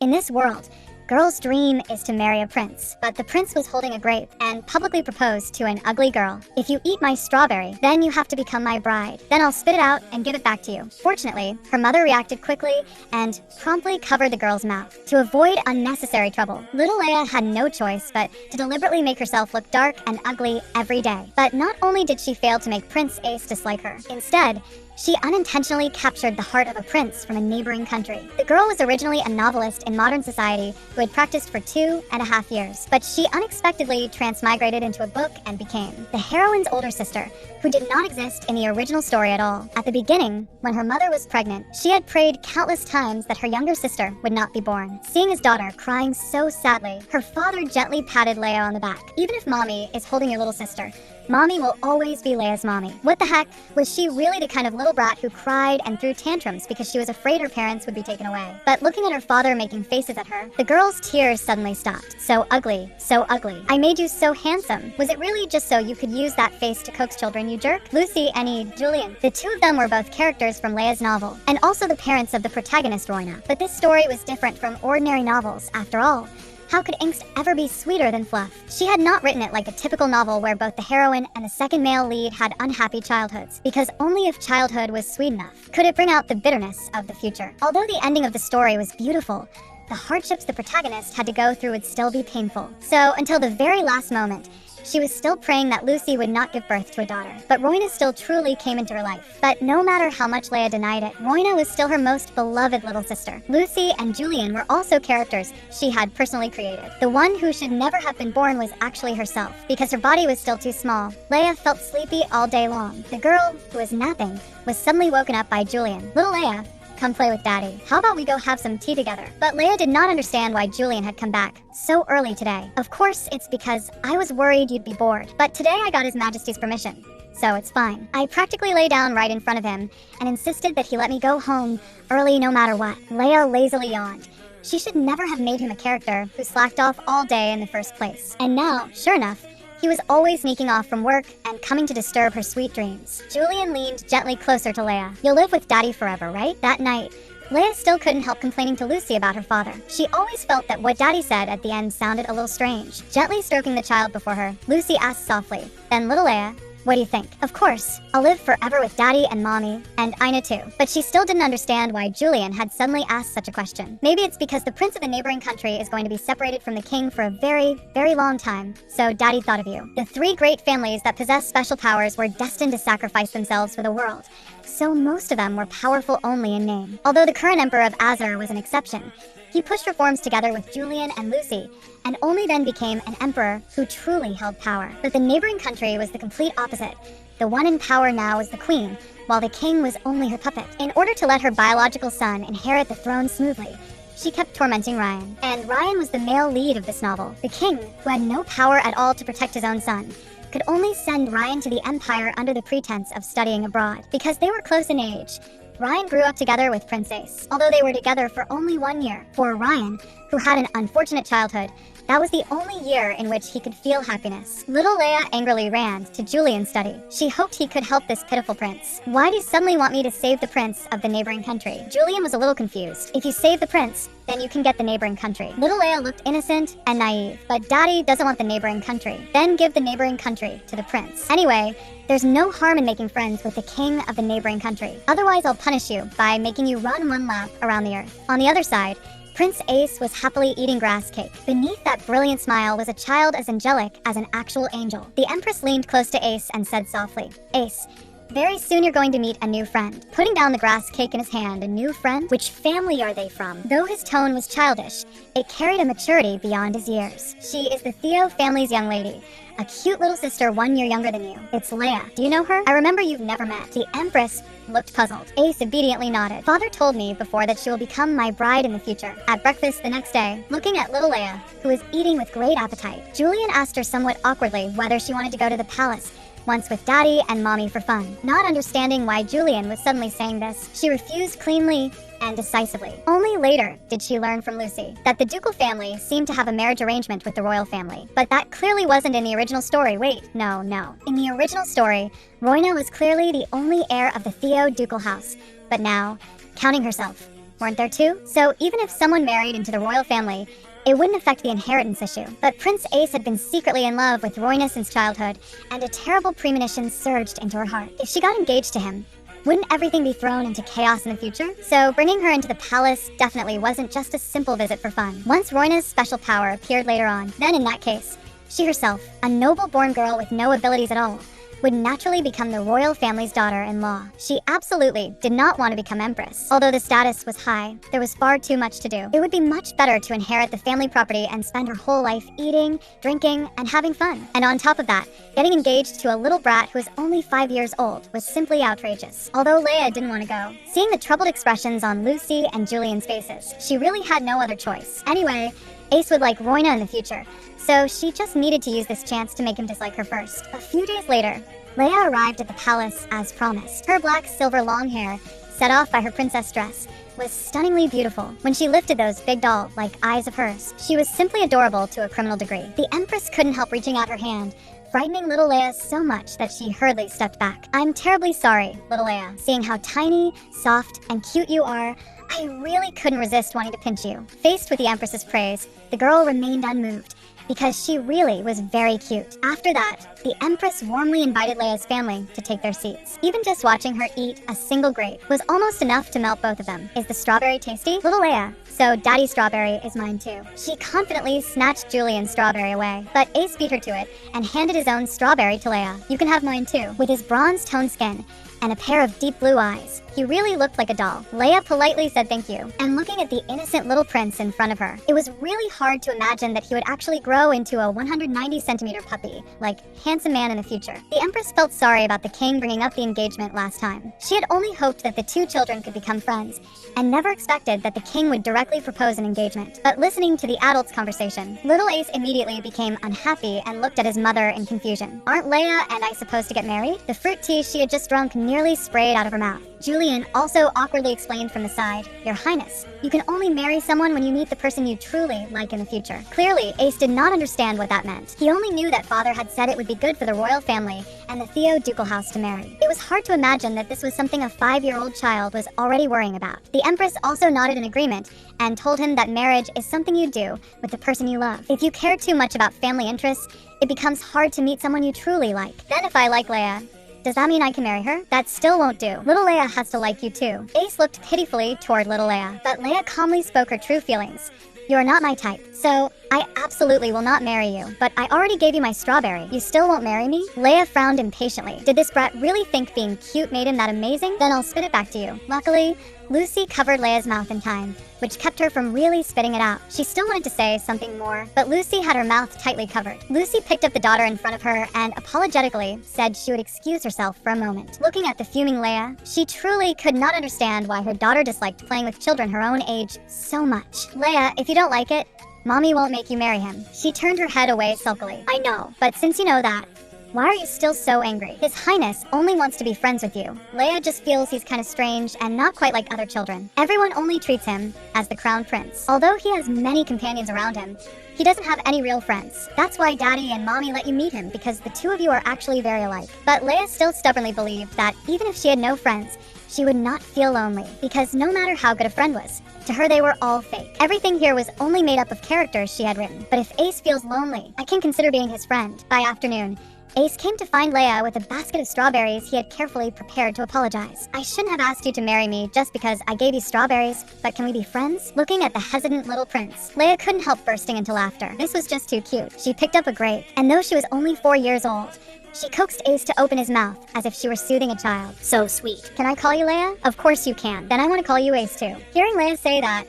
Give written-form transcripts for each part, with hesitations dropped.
In this world, girl's dream is to marry a prince, but the prince was holding a grape and publicly proposed to an ugly girl. If you eat my strawberry, then you have to become my bride. Then I'll spit it out and give it back to you. Fortunately, her mother reacted quickly and promptly covered the girl's mouth. To avoid unnecessary trouble, little Leia had no choice but to deliberately make herself look dark and ugly every day. But not only did she fail to make Prince Ace dislike her, instead, she unintentionally captured the heart of a prince from a neighboring country. The girl was originally a novelist in modern society who had practiced for 2.5 years, but she unexpectedly transmigrated into a book and became the heroine's older sister, who did not exist in the original story at all. At the beginning, when her mother was pregnant, she had prayed countless times that her younger sister would not be born. Seeing his daughter crying so sadly, her father gently patted Leia on the back. Even if mommy is holding your little sister, mommy will always be Leia's mommy. What the heck? Was she really the kind of little brat who cried and threw tantrums because she was afraid her parents would be taken away? But looking at her father making faces at her, the girl's tears suddenly stopped. So ugly, so ugly. I made you so handsome. Was it really just so you could use that face to coax children, you jerk? Lucy, Annie, Julian. The two of them were both characters from Leia's novel, and also the parents of the protagonist, Roina. But this story was different from ordinary novels, after all. How could angst ever be sweeter than fluff? She had not written it like a typical novel where both the heroine and the second male lead had unhappy childhoods, because only if childhood was sweet enough could it bring out the bitterness of the future. Although the ending of the story was beautiful, the hardships the protagonist had to go through would still be painful. So, until the very last moment, she was still praying that Lucy would not give birth to a daughter. But Roina still truly came into her life. But no matter how much Leia denied it, Roina was still her most beloved little sister. Lucy and Julian were also characters she had personally created. The one who should never have been born was actually herself, because her body was still too small. Leia felt sleepy all day long. The girl, who was napping, was suddenly woken up by Julian. Little Leia, come play with Daddy. How about we go have some tea together? But Leia did not understand why Julian had come back so early today. Of course, it's because I was worried you'd be bored. But today I got His Majesty's permission, so it's fine. I practically lay down right in front of him and insisted that he let me go home early no matter what. Leia lazily yawned. She should never have made him a character who slacked off all day in the first place. And now, sure enough, he was always sneaking off from work and coming to disturb her sweet dreams. Julian leaned gently closer to Leia. You'll live with Daddy forever, right? That night, Leia still couldn't help complaining to Lucy about her father. She always felt that what Daddy said at the end sounded a little strange. Gently stroking the child before her, Lucy asked softly, then little Leia, what do you think? Of course, I'll live forever with Daddy and Mommy, and Ina too. But she still didn't understand why Julian had suddenly asked such a question. Maybe it's because the prince of the neighboring country is going to be separated from the king for a very, very long time. So Daddy thought of you. The three great families that possess special powers were destined to sacrifice themselves for the world. So most of them were powerful only in name. Although the current emperor of Azur was an exception, he pushed reforms together with Julian and Lucy, and only then became an emperor who truly held power. But the neighboring country was the complete opposite. The one in power now was the queen, while the king was only her puppet. In order to let her biological son inherit the throne smoothly, she kept tormenting Ryan. And Ryan was the male lead of this novel. The king, who had no power at all to protect his own son, could only send Ryan to the Empire under the pretense of studying abroad. Because they were close in age, Ryan grew up together with Prince Ace, although they were together for only 1 year. For Ryan, who had an unfortunate childhood, that was the only year in which he could feel happiness. Little Leia angrily ran to Julian's study. She hoped he could help this pitiful prince. Why do you suddenly want me to save the prince of the neighboring country? Julian was a little confused. If you save the prince, then you can get the neighboring country. Little Leia looked innocent and naive, but Daddy doesn't want the neighboring country. Then give the neighboring country to the prince. Anyway, there's no harm in making friends with the king of the neighboring country. Otherwise, I'll punish you by making you run 1 lap around the earth. On the other side, Prince Ace was happily eating grass cake. Beneath that brilliant smile was a child as angelic as an actual angel. The Empress leaned close to Ace and said softly, Ace, very soon you're going to meet a new friend. Putting down the grass cake in his hand, a new friend? Which family are they from? Though his tone was childish, it carried a maturity beyond his years. She is the Theo family's young lady, a cute little sister 1 year younger than you. It's Leia. Do you know her? I remember you've never met. The Empress looked puzzled. Ace obediently nodded. Father told me before that she will become my bride in the future. At breakfast the next day, looking at little Leia, who was eating with great appetite, Julian asked her somewhat awkwardly whether she wanted to go to the palace, once with Daddy and Mommy for fun. Not understanding why Julian was suddenly saying this, she refused cleanly and decisively. Only later did she learn from Lucy that the ducal family seemed to have a marriage arrangement with the royal family. But that clearly wasn't in the original story. Wait, no. In the original story, Roina was clearly the only heir of the Theo ducal house. But now, counting herself, weren't there too? So even if someone married into the royal family, it wouldn't affect the inheritance issue. But Prince Ace had been secretly in love with Royna since childhood, and a terrible premonition surged into her heart. If she got engaged to him, wouldn't everything be thrown into chaos in the future? So bringing her into the palace definitely wasn't just a simple visit for fun. Once Royna's special power appeared later on, then in that case, she herself, a noble-born girl with no abilities at all, would naturally become the royal family's daughter-in-law. She absolutely did not want to become empress. Although the status was high, there was far too much to do. It would be much better to inherit the family property and spend her whole life eating, drinking, and having fun. And on top of that, getting engaged to a little brat who was only 5 years old was simply outrageous. Although Leia didn't want to go. Seeing the troubled expressions on Lucy and Julian's faces, she really had no other choice. Anyway, Ace would like Royna in the future, so she just needed to use this chance to make him dislike her first. A few days later, Leia arrived at the palace as promised. Her black silver long hair, set off by her princess dress, was stunningly beautiful. When she lifted those big doll-like eyes of hers, she was simply adorable to a criminal degree. The Empress couldn't help reaching out her hand, frightening little Leia so much that she hurriedly stepped back. "I'm terribly sorry, little Leia. Seeing how tiny, soft, and cute you are, I really couldn't resist wanting to pinch you." Faced with the Empress's praise, the girl remained unmoved, because she really was very cute. After that, the Empress warmly invited Leia's family to take their seats. Even just watching her eat a single grape was almost enough to melt both of them. "Is the strawberry tasty?" "Little Leia, so Daddy Strawberry is mine too." She confidently snatched Julian's strawberry away, but Ace beat her to it and handed his own strawberry to Leia. "You can have mine too." With his bronze-toned skin and a pair of deep blue eyes, he really looked like a doll. Leia politely said thank you, and looking at the innocent little prince in front of her, it was really hard to imagine that he would actually grow into a 190-centimeter puppy, like handsome man in the future. The Empress felt sorry about the king bringing up the engagement last time. She had only hoped that the two children could become friends, and never expected that the king would directly propose an engagement. But listening to the adults' conversation, little Ace immediately became unhappy and looked at his mother in confusion. "Aren't Leia and I supposed to get married?" The fruit tea she had just drunk nearly sprayed out of her mouth. Julian also awkwardly explained from the side, "Your Highness, you can only marry someone when you meet the person you truly like in the future." Clearly, Ace did not understand what that meant. He only knew that father had said it would be good for the royal family and the Theo-ducal house to marry. It was hard to imagine that this was something a 5-year-old child was already worrying about. The Empress also nodded in agreement and told him that marriage is something you do with the person you love. If you care too much about family interests, it becomes hard to meet someone you truly like. "Then if I like Leia, does that mean I can marry her?" "That still won't do. Little Leia has to like you too." Ace looked pitifully toward little Leia, but Leia calmly spoke her true feelings. "You are not my type, so I absolutely will not marry you. But I already gave you my strawberry. You still won't marry me?" Leia frowned impatiently. Did this brat really think being cute made him that amazing? "Then I'll spit it back to you." Luckily, Lucy covered Leia's mouth in time, which kept her from really spitting it out. She still wanted to say something more, but Lucy had her mouth tightly covered. Lucy picked up the daughter in front of her and apologetically said she would excuse herself for a moment. Looking at the fuming Leia, she truly could not understand why her daughter disliked playing with children her own age so much. "Leia, if you don't like it, Mommy won't make you marry him." She turned her head away sulkily. "I know, but since you know that, why are you still so angry? His Highness only wants to be friends with you. Leia just feels he's kind of strange and not quite like other children. Everyone only treats him as the crown prince. Although he has many companions around him, he doesn't have any real friends. That's why Daddy and Mommy let you meet him, because the two of you are actually very alike." But Leia still stubbornly believed that even if she had no friends, she would not feel lonely, because no matter how good a friend was, to her they were all fake. Everything here was only made up of characters she had written. But if Ace feels lonely, I can consider being his friend. By afternoon, Ace came to find Leia with a basket of strawberries he had carefully prepared to apologize. "I shouldn't have asked you to marry me just because I gave you strawberries, but can we be friends?" Looking at the hesitant little prince, Leia couldn't help bursting into laughter. This was just too cute. She picked up a grape, and though she was only 4 years old, she coaxed Ace to open his mouth as if she were soothing a child. "So sweet. Can I call you Leia?" "Of course you can. Then I want to call you Ace too." Hearing Leia say that,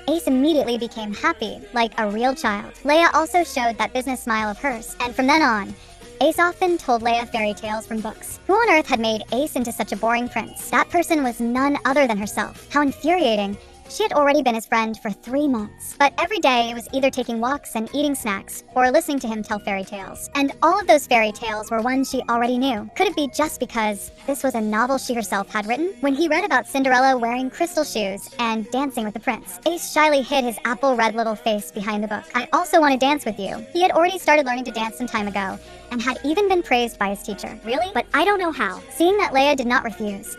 Ace immediately became happy, like a real child. Leia also showed that business smile of hers, and from then on, Ace often told Leia fairy tales from books. Who on earth had made Ace into such a boring prince? That person was none other than herself. How infuriating. She had already been his friend for 3 months. But every day it was either taking walks and eating snacks, or listening to him tell fairy tales. And all of those fairy tales were ones she already knew. Could it be just because this was a novel she herself had written? When he read about Cinderella wearing crystal shoes and dancing with the prince, Ace shyly hid his apple-red little face behind the book. "I also want to dance with you." He had already started learning to dance some time ago, and had even been praised by his teacher. "Really? But I don't know how." Seeing that Leia did not refuse,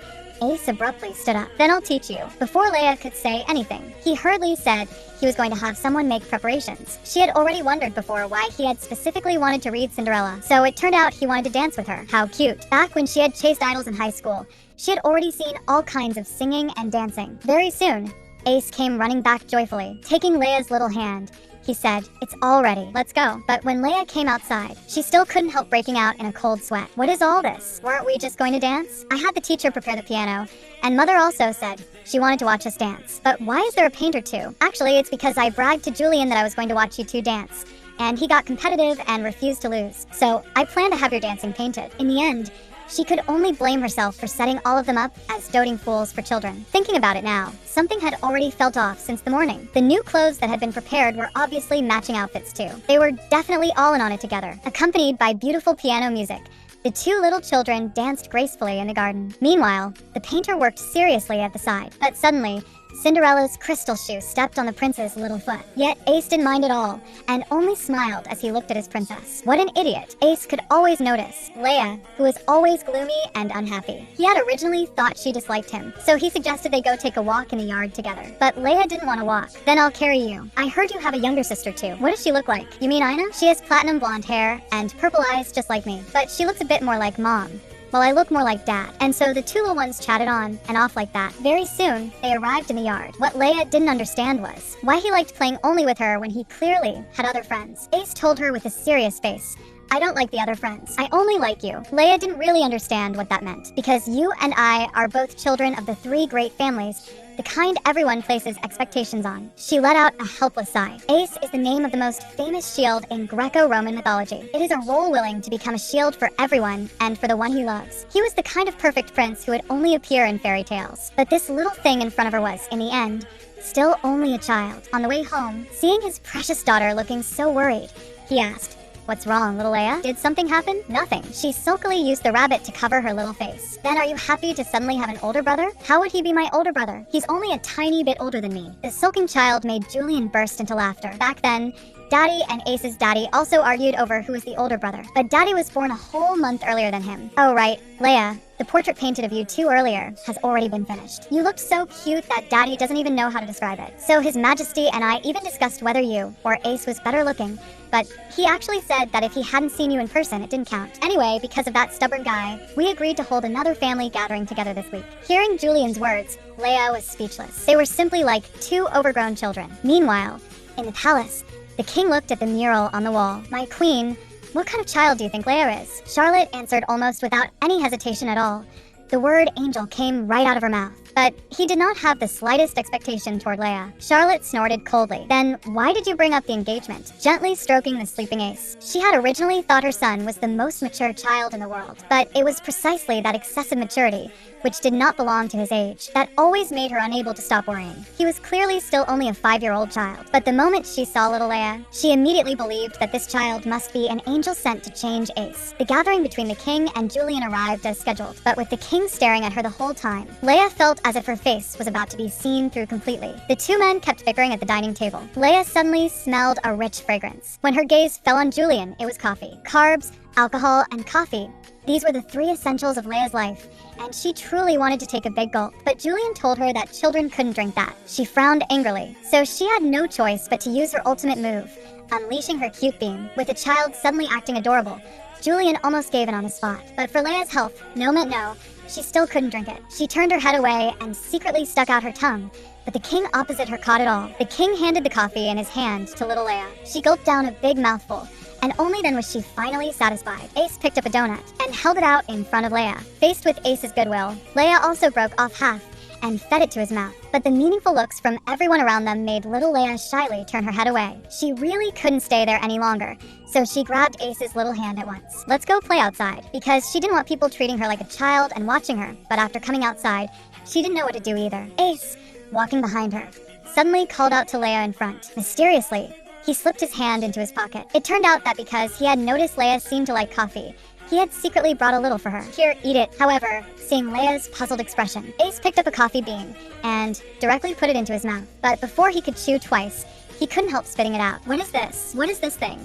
Ace abruptly stood up. Then I'll teach you. Before Leia could say anything, he hurriedly said he was going to have someone make preparations. She had already wondered before why he had specifically wanted to read Cinderella, so it turned out he wanted to dance with her. How cute. Back when she had chased idols in high school, she had already seen all kinds of singing and dancing. Very soon, Ace came running back joyfully, taking Leia's little hand. He said, "It's all ready, let's go." But when Leia came outside, she still couldn't help breaking out in a cold sweat. What is all this? Weren't we just going to dance? I had the teacher prepare the piano, and Mother also said she wanted to watch us dance. But why is there a painter too? Actually, it's because I bragged to Julian that I was going to watch you two dance, and he got competitive and refused to lose. So I plan to have your dancing painted. In the end, she could only blame herself for setting all of them up as doting fools for children. Thinking about it now, something had already felt off since the morning. The new clothes that had been prepared were obviously matching outfits too. They were definitely all in on it together. Accompanied by beautiful piano music, the two little children danced gracefully in the garden. Meanwhile, the painter worked seriously at the side. But suddenly, Cinderella's crystal shoe stepped on the prince's little foot. Yet Ace didn't mind at all, and only smiled as he looked at his princess. What an idiot. Ace could always notice Leia, who was always gloomy and unhappy. He had originally thought she disliked him, so he suggested they go take a walk in the yard together. But Leia didn't want to walk. "Then I'll carry you. I heard you have a younger sister too. What does she look like?" "You mean Ina? She has platinum blonde hair and purple eyes just like me, but she looks a bit more like Mom, while I look more like Dad." And so the two little ones chatted on and off like that. Very soon, they arrived in the yard. What Leia didn't understand was why he liked playing only with her when he clearly had other friends. Ace told her with a serious face, "I don't like the other friends. I only like you." Leia didn't really understand what that meant, because you and I are both children of the three great families, the kind everyone places expectations on. She let out a helpless sigh. Ace is the name of the most famous shield in Greco-Roman mythology. It is a role willing to become a shield for everyone and for the one he loves. He was the kind of perfect prince who would only appear in fairy tales. But this little thing in front of her was, in the end, still only a child. On the way home, seeing his precious daughter looking so worried, he asked, "What's wrong, little Leia? Did something happen?" "Nothing." She sulkily used the rabbit to cover her little face. "Then are you happy to suddenly have an older brother?" "How would he be my older brother? He's only a tiny bit older than me." The sulking child made Julian burst into laughter. Back then, Daddy and Ace's daddy also argued over who was the older brother, but Daddy was born a whole month earlier than him. "Oh right, Leia, the portrait painted of you 2 earlier has already been finished. You looked so cute that Daddy doesn't even know how to describe it. So His Majesty and I even discussed whether you or Ace was better looking, but he actually said that if he hadn't seen you in person, it didn't count. Anyway, because of that stubborn guy, we agreed to hold another family gathering together this week." Hearing Julian's words, Leia was speechless. They were simply like 2 overgrown children. Meanwhile, in the palace, the king looked at the mural on the wall. "My queen, what kind of child do you think Leia is?" Charlotte answered almost without any hesitation at all. The word angel came right out of her mouth. But he did not have the slightest expectation toward Leia. Charlotte snorted coldly. "Then why did you bring up the engagement?" Gently stroking the sleeping Ace. She had originally thought her son was the most mature child in the world, but it was precisely that excessive maturity, which did not belong to his age, that always made her unable to stop worrying. He was clearly still only a 5-year-old child, but the moment she saw little Leia, she immediately believed that this child must be an angel sent to change Ace. The gathering between the king and Julian arrived as scheduled, but with the king staring at her the whole time, Leia felt as if her face was about to be seen through completely. The two men kept bickering at the dining table. Leia suddenly smelled a rich fragrance. When her gaze fell on Julian, it was coffee. Carbs, alcohol, and coffee. These were the 3 essentials of Leia's life, and she truly wanted to take a big gulp. But Julian told her that children couldn't drink that. She frowned angrily, so she had no choice but to use her ultimate move, unleashing her cute beam. With the child suddenly acting adorable, Julian almost gave in on the spot. But for Leia's health, no meant no. She still couldn't drink it. She turned her head away and secretly stuck out her tongue, but the king opposite her caught it all. The king handed the coffee in his hand to little Leia. She gulped down a big mouthful, and only then was she finally satisfied. Ace picked up a donut and held it out in front of Leia. Faced with Ace's goodwill, Leia also broke off half and fed it to his mouth. But the meaningful looks from everyone around them made little Leia shyly turn her head away. She really couldn't stay there any longer, so she grabbed Ace's little hand at once. "Let's go play outside," because she didn't want people treating her like a child and watching her, but after coming outside, she didn't know what to do either. Ace, walking behind her, suddenly called out to Leia in front. Mysteriously, he slipped his hand into his pocket. It turned out that because he had noticed Leia seemed to like coffee, he had secretly brought a little for her. "Here, eat it." However, seeing Leia's puzzled expression, Ace picked up a coffee bean and directly put it into his mouth. But before he could chew twice, he He couldn't help spitting it out. What is this? What is this thing?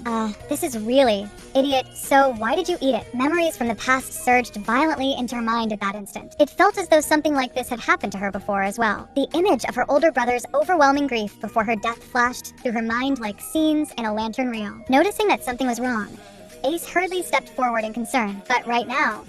This is really... Idiot. So why did you eat it? Memories from the past surged violently into her mind at that instant. It felt as though something like this had happened to her before as well. The image of her older brother's overwhelming grief before her death flashed through her mind like scenes in a lantern reel. Noticing that something was wrong, Ace hurriedly stepped forward in concern. But right now,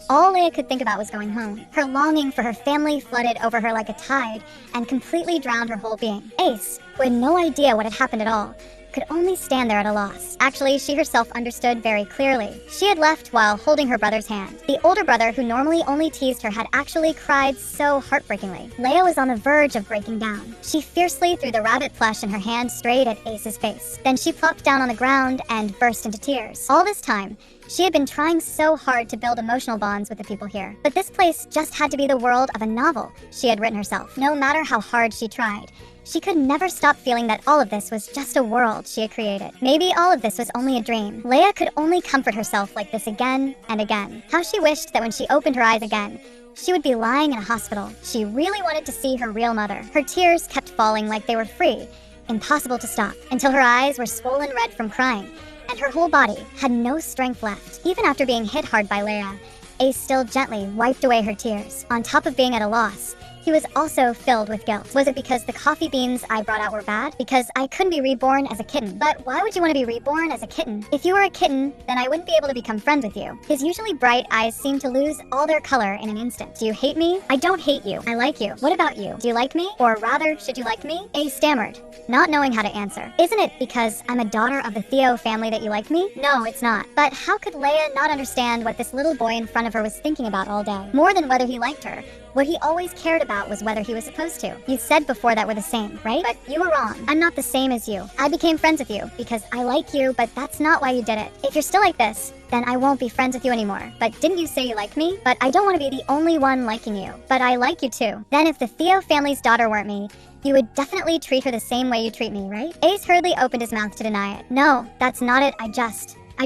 all Leia could think about was going home. Her longing for her family flooded over her like a tide and completely drowned her whole being. Ace, who had no idea what had happened at all, could only stand there at a loss. Actually, she herself understood very clearly. She had left while holding her brother's hand. The older brother, who normally only teased her, had actually cried so heartbreakingly. Leia was on the verge of breaking down. She fiercely threw the rabbit flesh in her hand straight at Ace's face. Then she plopped down on the ground and burst into tears. All this time, she had been trying so hard to build emotional bonds with the people here. But this place just had to be the world of a novel she had written herself. No matter how hard she tried, she could never stop feeling that all of this was just a world she had created. Maybe all of this was only a dream. Leia could only comfort herself like this again and again. How she wished that when she opened her eyes again, she would be lying in a hospital. She really wanted to see her real mother. Her tears kept falling like they were free, impossible to stop, until her eyes were swollen red from crying, and her whole body had no strength left. Even after being hit hard by Leia, Ace still gently wiped away her tears. On top of being at a loss, he was also filled with guilt. Was it because the coffee beans I brought out were bad? Because I couldn't be reborn as a kitten. But why would you want to be reborn as a kitten? If you were a kitten, then I wouldn't be able to become friends with you. His usually bright eyes seemed to lose all their color in an instant. Do you hate me? I don't hate you. I like you. What about you? Do you like me? Or rather, should you like me? Ace stammered, not knowing how to answer. Isn't it because I'm a daughter of the Theo family that you like me? No, it's not. But how could Leia not understand what this little boy in front of her was thinking about all day? More than whether he liked her, what he always cared about was whether he was supposed to. You said before that we're the same, right? But you were wrong. I'm not the same as you. I became friends with you because I like you, but that's not why you did it. If you're still like this, then I won't be friends with you anymore. But didn't you say you like me? But I don't want to be the only one liking you. But I like you too. Then if the Theo family's daughter weren't me, you would definitely treat her the same way you treat me, right? Ace hurriedly opened his mouth to deny it. No, that's not it. I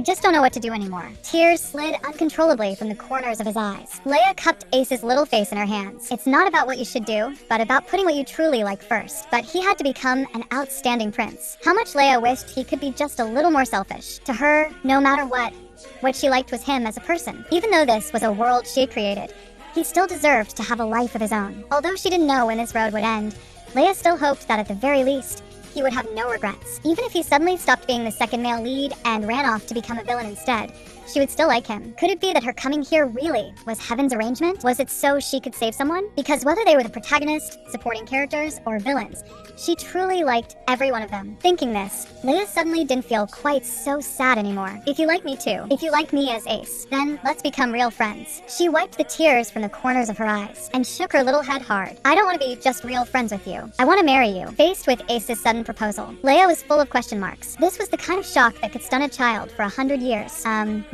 just don't know what to do anymore. Tears slid uncontrollably from the corners of his eyes. Leia cupped Ace's little face in her hands. It's not about what you should do, but about putting what you truly like first. But he had to become an outstanding prince. How much Leia wished he could be just a little more selfish. To her, no matter what she liked was him as a person. Even though this was a world she had created, he still deserved to have a life of his own. Although she didn't know when this road would end, Leia still hoped that at the very least, he would have no regrets. Even if he suddenly stopped being the second male lead and ran off to become a villain instead, she would still like him. Could it be that her coming here really was heaven's arrangement? Was it so she could save someone? Because whether they were the protagonist, supporting characters, or villains, she truly liked every one of them. Thinking this, Leia suddenly didn't feel quite so sad anymore. If you like me too, if you like me as Ace, then let's become real friends. She wiped the tears from the corners of her eyes and shook her little head hard. I don't want to be just real friends with you. I want to marry you. Faced with Ace's sudden proposal, Leia was full of question marks. This was the kind of shock that could stun a child for 100 years.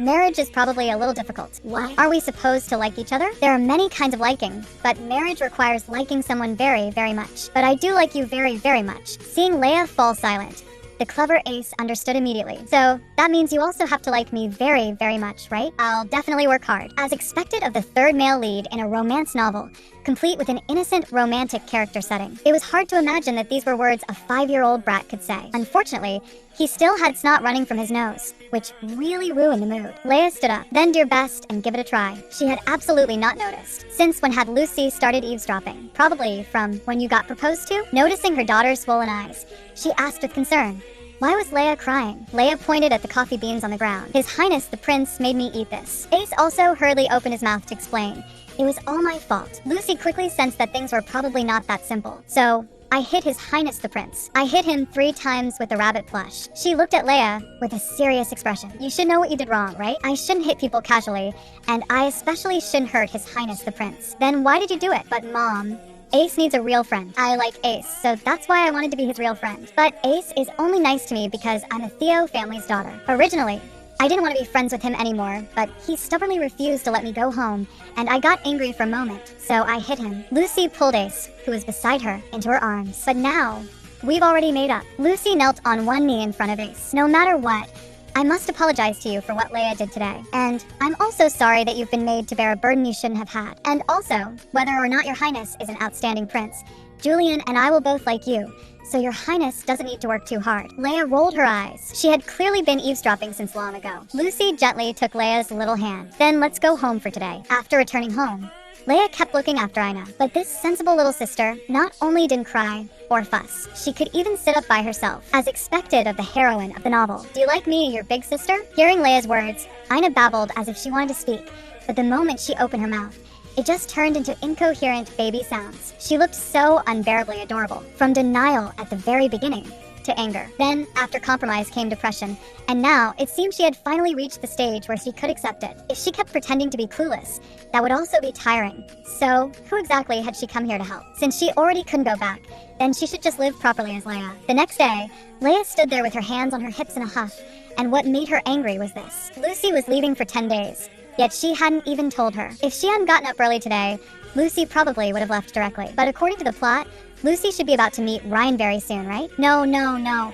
Marriage is probably a little difficult. Why? Are we supposed to like each other? There are many kinds of liking, but marriage requires liking someone very, very much. But I do like you very, very much. Seeing Leia fall silent, the clever Ace understood immediately. So that means you also have to like me very, very much, right? I'll definitely work hard. As expected of the third male lead in a romance novel, complete with an innocent romantic character setting, it was hard to imagine that these were words a 5-year-old brat could say. Unfortunately, he still had snot running from his nose, which really ruined the mood. Leia stood up. Then do your best and give it a try. She had absolutely not noticed. Since when had Lucy started eavesdropping? Probably from when you got proposed to? Noticing her daughter's swollen eyes, she asked with concern, why was Leia crying? Leia pointed at the coffee beans on the ground. His Highness the Prince made me eat this. Ace also hurriedly opened his mouth to explain. It was all my fault. Lucy quickly sensed that things were probably not that simple. So I hit His Highness the Prince. I hit him 3 times with the rabbit plush. She looked at Leia with a serious expression. You should know what you did wrong, right? I shouldn't hit people casually, and I especially shouldn't hurt His Highness the Prince. Then why did you do it? But Mom, Ace needs a real friend. I like Ace, so that's why I wanted to be his real friend. But Ace is only nice to me because I'm a Theo family's daughter. Originally, I didn't want to be friends with him anymore, but he stubbornly refused to let me go home, and I got angry for a moment, so I hit him. Lucy pulled Ace, who was beside her, into her arms. But now, we've already made up. Lucy knelt on one knee in front of Ace. No matter what, I must apologize to you for what Leia did today. And I'm also sorry that you've been made to bear a burden you shouldn't have had. And also, whether or not your Highness is an outstanding prince, Julian and I will both like you, so your highness doesn't need to work too hard. Leia rolled her eyes. She had clearly been eavesdropping since long ago. Lucy gently took Leia's little hand. Then let's go home for today. After returning home, Leia kept looking after Aina, but this sensible little sister not only didn't cry or fuss, she could even sit up by herself, as expected of the heroine of the novel. Do you like me, your big sister? Hearing Leia's words, Aina babbled as if she wanted to speak, but the moment she opened her mouth, it just turned into incoherent baby sounds. She looked so unbearably adorable, from denial at the very beginning to anger. Then, after compromise came depression, and now it seemed she had finally reached the stage where she could accept it. If she kept pretending to be clueless, that would also be tiring. So, who exactly had she come here to help? Since she already couldn't go back, then she should just live properly as Leia. The next day, Leia stood there with her hands on her hips in a huff, and what made her angry was this. Lucy was leaving for 10 days, yet she hadn't even told her. If she hadn't gotten up early today, Lucy probably would have left directly. But according to the plot, Lucy should be about to meet Ryan very soon, right? No.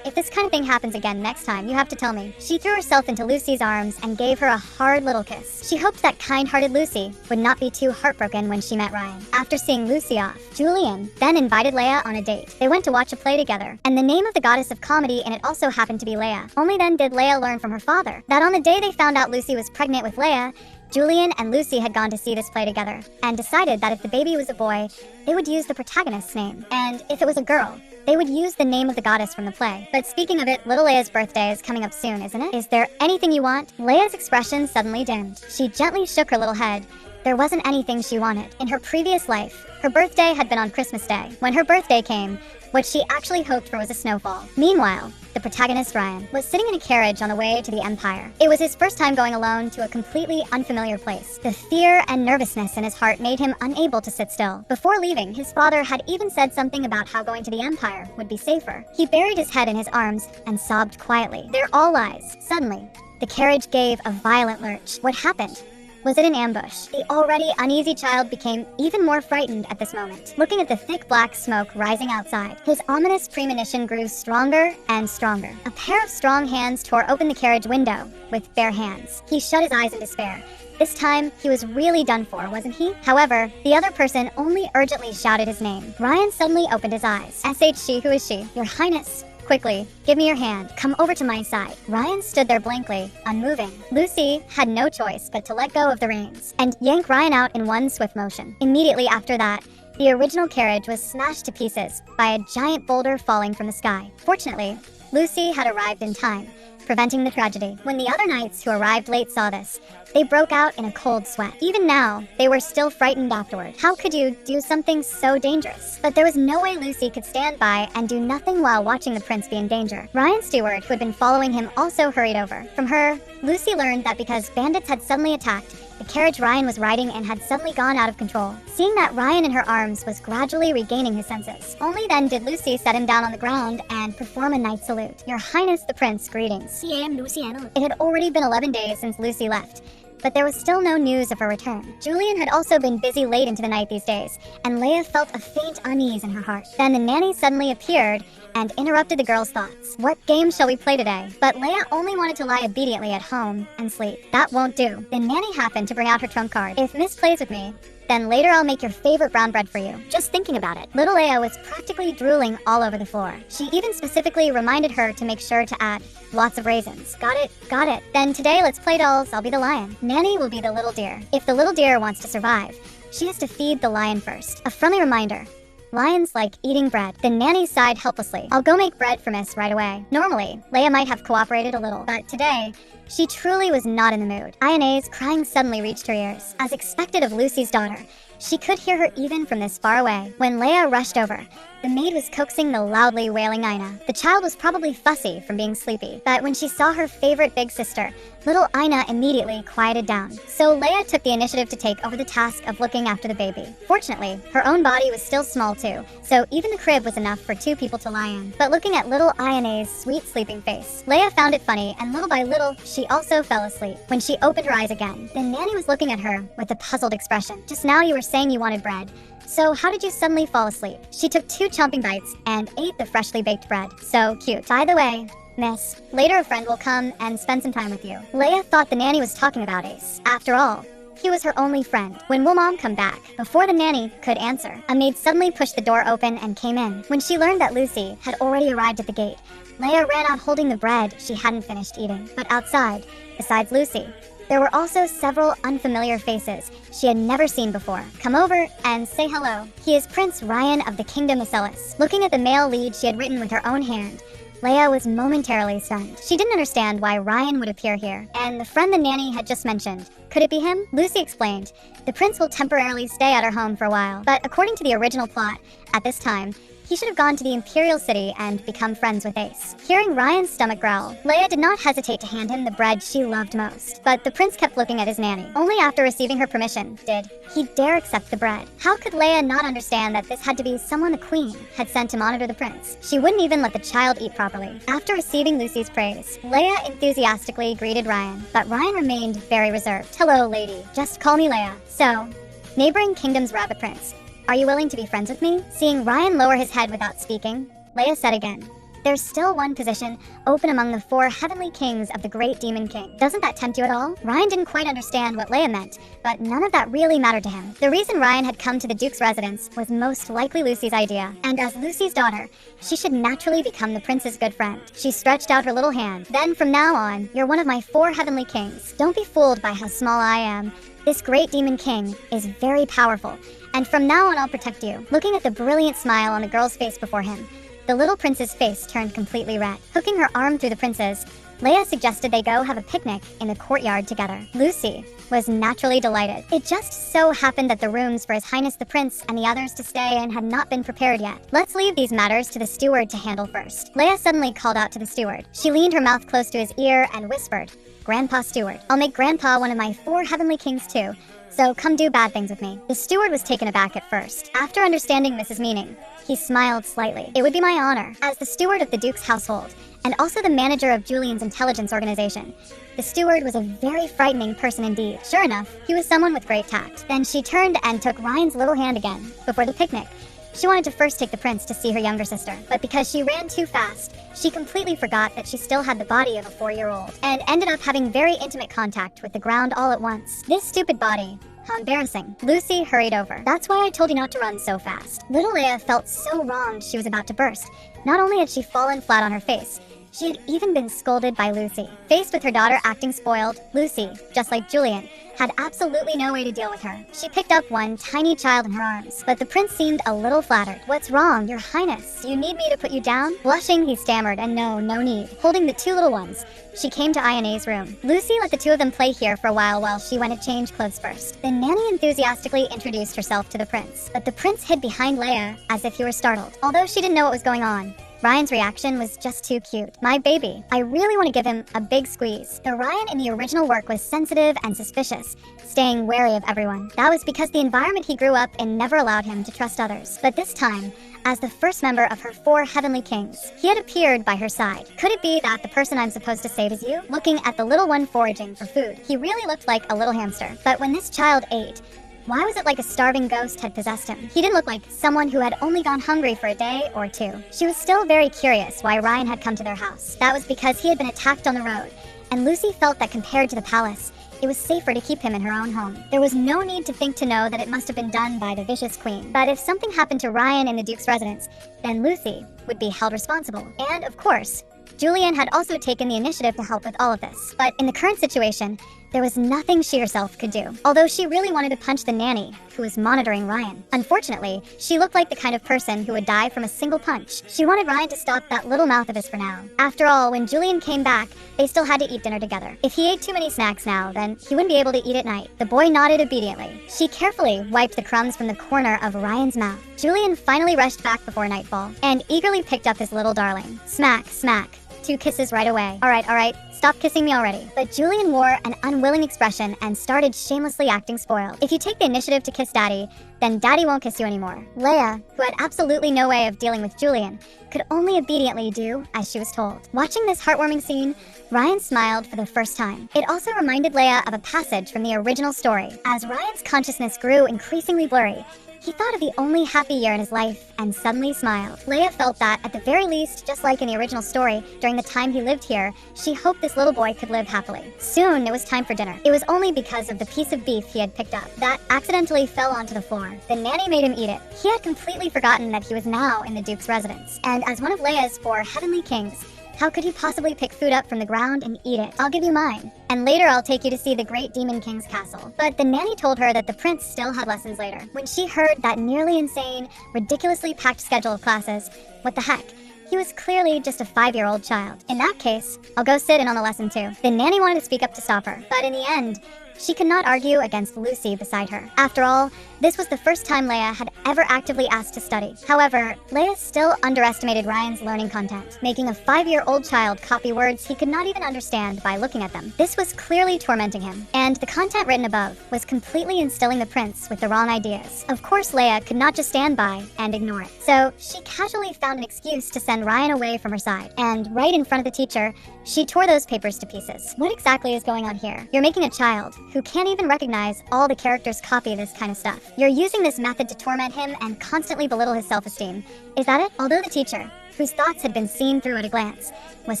If this kind of thing happens again next time, you have to tell me. She threw herself into Lucy's arms and gave her a hard little kiss. She hoped that kind-hearted Lucy would not be too heartbroken when she met Ryan. After seeing Lucy off, Julian then invited Leia on a date. They went to watch a play together, and the name of the goddess of comedy in it also happened to be Leia. Only then did Leia learn from her father that on the day they found out Lucy was pregnant with Leia, Julian and Lucy had gone to see this play together, and decided that if the baby was a boy, they would use the protagonist's name, and if it was a girl, they would use the name of the goddess from the play. But speaking of it, little Leia's birthday is coming up soon, isn't it? Is there anything you want? Leia's expression suddenly dimmed. She gently shook her little head. There wasn't anything she wanted. In her previous life, her birthday had been on Christmas Day. When her birthday came, what she actually hoped for was a snowfall. Meanwhile, the protagonist, Ryan, was sitting in a carriage on the way to the Empire. It was his first time going alone to a completely unfamiliar place. The fear and nervousness in his heart made him unable to sit still. Before leaving, his father had even said something about how going to the Empire would be safer. He buried his head in his arms and sobbed quietly. They're all lies. Suddenly, the carriage gave a violent lurch. What happened? Was it an ambush? The already uneasy child became even more frightened at this moment. Looking at the thick black smoke rising outside, his ominous premonition grew stronger and stronger. A pair of strong hands tore open the carriage window with bare hands. He shut his eyes in despair. This time, he was really done for, wasn't he? However, the other person only urgently shouted his name. Ryan suddenly opened his eyes. "SHC, who is she?" "Your Highness." "Quickly, give me your hand. Come over to my side." Ryan stood there blankly, unmoving. Lucy had no choice but to let go of the reins and yank Ryan out in one swift motion. Immediately after that, the original carriage was smashed to pieces by a giant boulder falling from the sky. Fortunately, Lucy had arrived in time, preventing the tragedy. When the other knights who arrived late saw this, they broke out in a cold sweat. Even now, they were still frightened afterward. How could you do something so dangerous? But there was no way Lucy could stand by and do nothing while watching the prince be in danger. Ryan's steward, who had been following him, also hurried over. From her, Lucy learned that because bandits had suddenly attacked, the carriage Ryan was riding in had suddenly gone out of control. Seeing that Ryan in her arms was gradually regaining his senses, only then did Lucy set him down on the ground and perform a knight salute. "Your Highness the Prince, greetings." It had already been 11 days since Lucy left, but there was still no news of her return. Julian had also been busy late into the night these days, and Leia felt a faint unease in her heart. Then the nanny suddenly appeared and interrupted the girl's thoughts. "What game shall we play today?" But Leia only wanted to lie obediently at home and sleep. That won't do. The nanny happened to bring out her trump card. "If Miss plays with me, then later I'll make your favorite brown bread for you." Just thinking about it, little Leia was practically drooling all over the floor. She even specifically reminded her to make sure to add lots of raisins. Got it. Then today let's play dolls. I'll be the lion. Nanny will be the little deer. If the little deer wants to survive, she has to feed the lion first. A friendly reminder. Lions like eating bread. The nanny sighed helplessly. "I'll go make bread for Miss right away." Normally, Leia might have cooperated a little, but today, she truly was not in the mood. Ayane's crying suddenly reached her ears. As expected of Lucy's daughter, she could hear her even from this far away. When Leia rushed over, the maid was coaxing the loudly wailing Aina. The child was probably fussy from being sleepy, but when she saw her favorite big sister, little Aina immediately quieted down. So Leia took the initiative to take over the task of looking after the baby. Fortunately, her own body was still small too, so even the crib was enough for 2 people to lie in. But looking at little Ayane's sweet sleeping face, Leia found it funny, and little by little, she also fell asleep. When she opened her eyes again, the nanny was looking at her with a puzzled expression. "Just now you were saying you wanted bread. So how did you suddenly fall asleep?" She took 2 chomping bites and ate the freshly baked bread. So cute. "By the way, Miss, later a friend will come and spend some time with you." Leia thought the nanny was talking about Ace. After all, He was her only friend. When will mom come back? Before the nanny could answer, a maid suddenly pushed the door open and came in. When she learned that Lucy had already arrived at the gate, Leia ran out holding the bread she hadn't finished eating. But outside, besides Lucy, there were also several unfamiliar faces she had never seen before. Come over and say hello. He is Prince Ryan of the Kingdom Ocellus. Looking at the male lead she had written with her own hand, Leia was momentarily stunned. She didn't understand why Ryan would appear here, and the friend the nanny had just mentioned. Could it be him? Lucy explained. The prince will temporarily stay at her home for a while, but according to the original plot, at this time, he should have gone to the Imperial City and become friends with Ace. Hearing Ryan's stomach growl, Leia did not hesitate to hand him the bread she loved most. But the prince kept looking at his nanny. Only after receiving her permission did he dare accept the bread. How could Leia not understand that this had to be someone the queen had sent to monitor the prince? She wouldn't even let the child eat properly. After receiving Lucy's praise, Leia enthusiastically greeted Ryan, but Ryan remained very reserved. Hello, lady. Just call me Leia. So, neighboring kingdom's rabbit prince, are you willing to be friends with me? Seeing Ryan lower his head without speaking, Leia said again, there's still one position open among the 4 heavenly kings of the great demon king. Doesn't that tempt you at all? Ryan didn't quite understand what Leia meant, but none of that really mattered to him. The reason Ryan had come to the Duke's residence was most likely Lucy's idea, and as Lucy's daughter, she should naturally become the prince's good friend. She stretched out her little hand. Then from now on, you're one of my 4 heavenly kings. Don't be fooled by how small I am. This great demon king is very powerful, and from now on I'll protect you. Looking at the brilliant smile on the girl's face before him, the little prince's face turned completely red. Hooking her arm through the prince's, Leia suggested they go have a picnic in the courtyard together. Lucy was naturally delighted. It just so happened that the rooms for His Highness the Prince and the others to stay in had not been prepared yet. Let's leave these matters to the steward to handle first. Leia suddenly called out to the steward. She leaned her mouth close to his ear and whispered, Grandpa Steward, I'll make Grandpa one of my 4 heavenly kings too, so come do bad things with me. The steward was taken aback at first. After understanding Mrs. Meaning, he smiled slightly. It would be my honor, as the steward of the Duke's household, and also the manager of Julian's intelligence organization. The steward was a very frightening person indeed. Sure enough, he was someone with great tact. Then she turned and took Ryan's little hand again, before the picnic. She wanted to first take the prince to see her younger sister, but because she ran too fast, she completely forgot that she still had the body of a 4-year-old, and ended up having very intimate contact with the ground all at once. This stupid body. How embarrassing. Lucy hurried over. That's why I told you not to run so fast. Little Leia felt so wronged she was about to burst. Not only had she fallen flat on her face, she had even been scolded by Lucy. Faced with her daughter acting spoiled, Lucy, just like Julian, had absolutely no way to deal with her. She picked up one tiny child in her arms, but the prince seemed a little flattered. What's wrong, your highness? Do you need me to put you down? Blushing, he stammered, and no need. Holding the 2 little ones, she came to Iona's room. Lucy let the 2 of them play here for a while she went to change clothes first. The nanny enthusiastically introduced herself to the prince, but the prince hid behind Leia as if he were startled. Although she didn't know what was going on, Ryan's reaction was just too cute. My baby. I really want to give him a big squeeze. The Ryan in the original work was sensitive and suspicious, staying wary of everyone. That was because the environment he grew up in never allowed him to trust others. But this time, as the first member of her 4 heavenly kings, he had appeared by her side. Could it be that the person I'm supposed to save is you? Looking at the little one foraging for food, he really looked like a little hamster. But when this child ate, why was it like a starving ghost had possessed him? He didn't look like someone who had only gone hungry for a day or 2. She was still very curious why Ryan had come to their house. That was because he had been attacked on the road, and Lucy felt that compared to the palace, it was safer to keep him in her own home. There was no need to think to know that it must have been done by the vicious queen. But if something happened to Ryan in the Duke's residence, then Lucy would be held responsible. And of course, Julian had also taken the initiative to help with all of this. But in the current situation, there was nothing she herself could do, although she really wanted to punch the nanny who was monitoring Ryan. Unfortunately, she looked like the kind of person who would die from a single punch. She wanted Ryan to stop that little mouth of his for now. After all, when Julian came back, they still had to eat dinner together. If he ate too many snacks now, then he wouldn't be able to eat at night. The boy nodded obediently. She carefully wiped the crumbs from the corner of Ryan's mouth. Julian finally rushed back before nightfall, and eagerly picked up his little darling. Smack, smack. 2 kisses right away. All right, stop kissing me already. But Julian wore an unwilling expression and started shamelessly acting spoiled. If you take the initiative to kiss Daddy, then Daddy won't kiss you anymore. Leia, who had absolutely no way of dealing with Julian, could only obediently do as she was told. Watching this heartwarming scene, Ryan smiled for the first time. It also reminded Leia of a passage from the original story. As Ryan's consciousness grew increasingly blurry, He thought of the only happy year in his life and suddenly smiled. Leia felt that, at the very least, just like in the original story, during the time he lived here, she hoped this little boy could live happily. Soon, it was time for dinner. It was only because of the piece of beef he had picked up that accidentally fell onto the floor. The nanny made him eat it. He had completely forgotten that he was now in the Duke's residence, and as one of Leia's 4 heavenly kings, how could he possibly pick food up from the ground and eat it? I'll give you mine. And later I'll take you to see the great Demon King's castle. But the nanny told her that the prince still had lessons later. When she heard that nearly insane, ridiculously packed schedule of classes, what the heck? He was clearly just a 5-year-old child. In that case, I'll go sit in on the lesson too. The nanny wanted to speak up to stop her, but in the end, she could not argue against Lucy beside her. After all, this was the first time Leia had ever actively asked to study. However, Leia still underestimated Ryan's learning content, making a 5-year-old child copy words he could not even understand by looking at them. This was clearly tormenting him, and the content written above was completely instilling the prince with the wrong ideas. Of course, Leia could not just stand by and ignore it. So she casually found an excuse to send Ryan away from her side, and right in front of the teacher, she tore those papers to pieces. What exactly is going on here? You're making a child who can't even recognize all the characters copy this kind of stuff. You're using this method to torment him and constantly belittle his self-esteem. Is that it? Although the teacher, whose thoughts had been seen through at a glance, was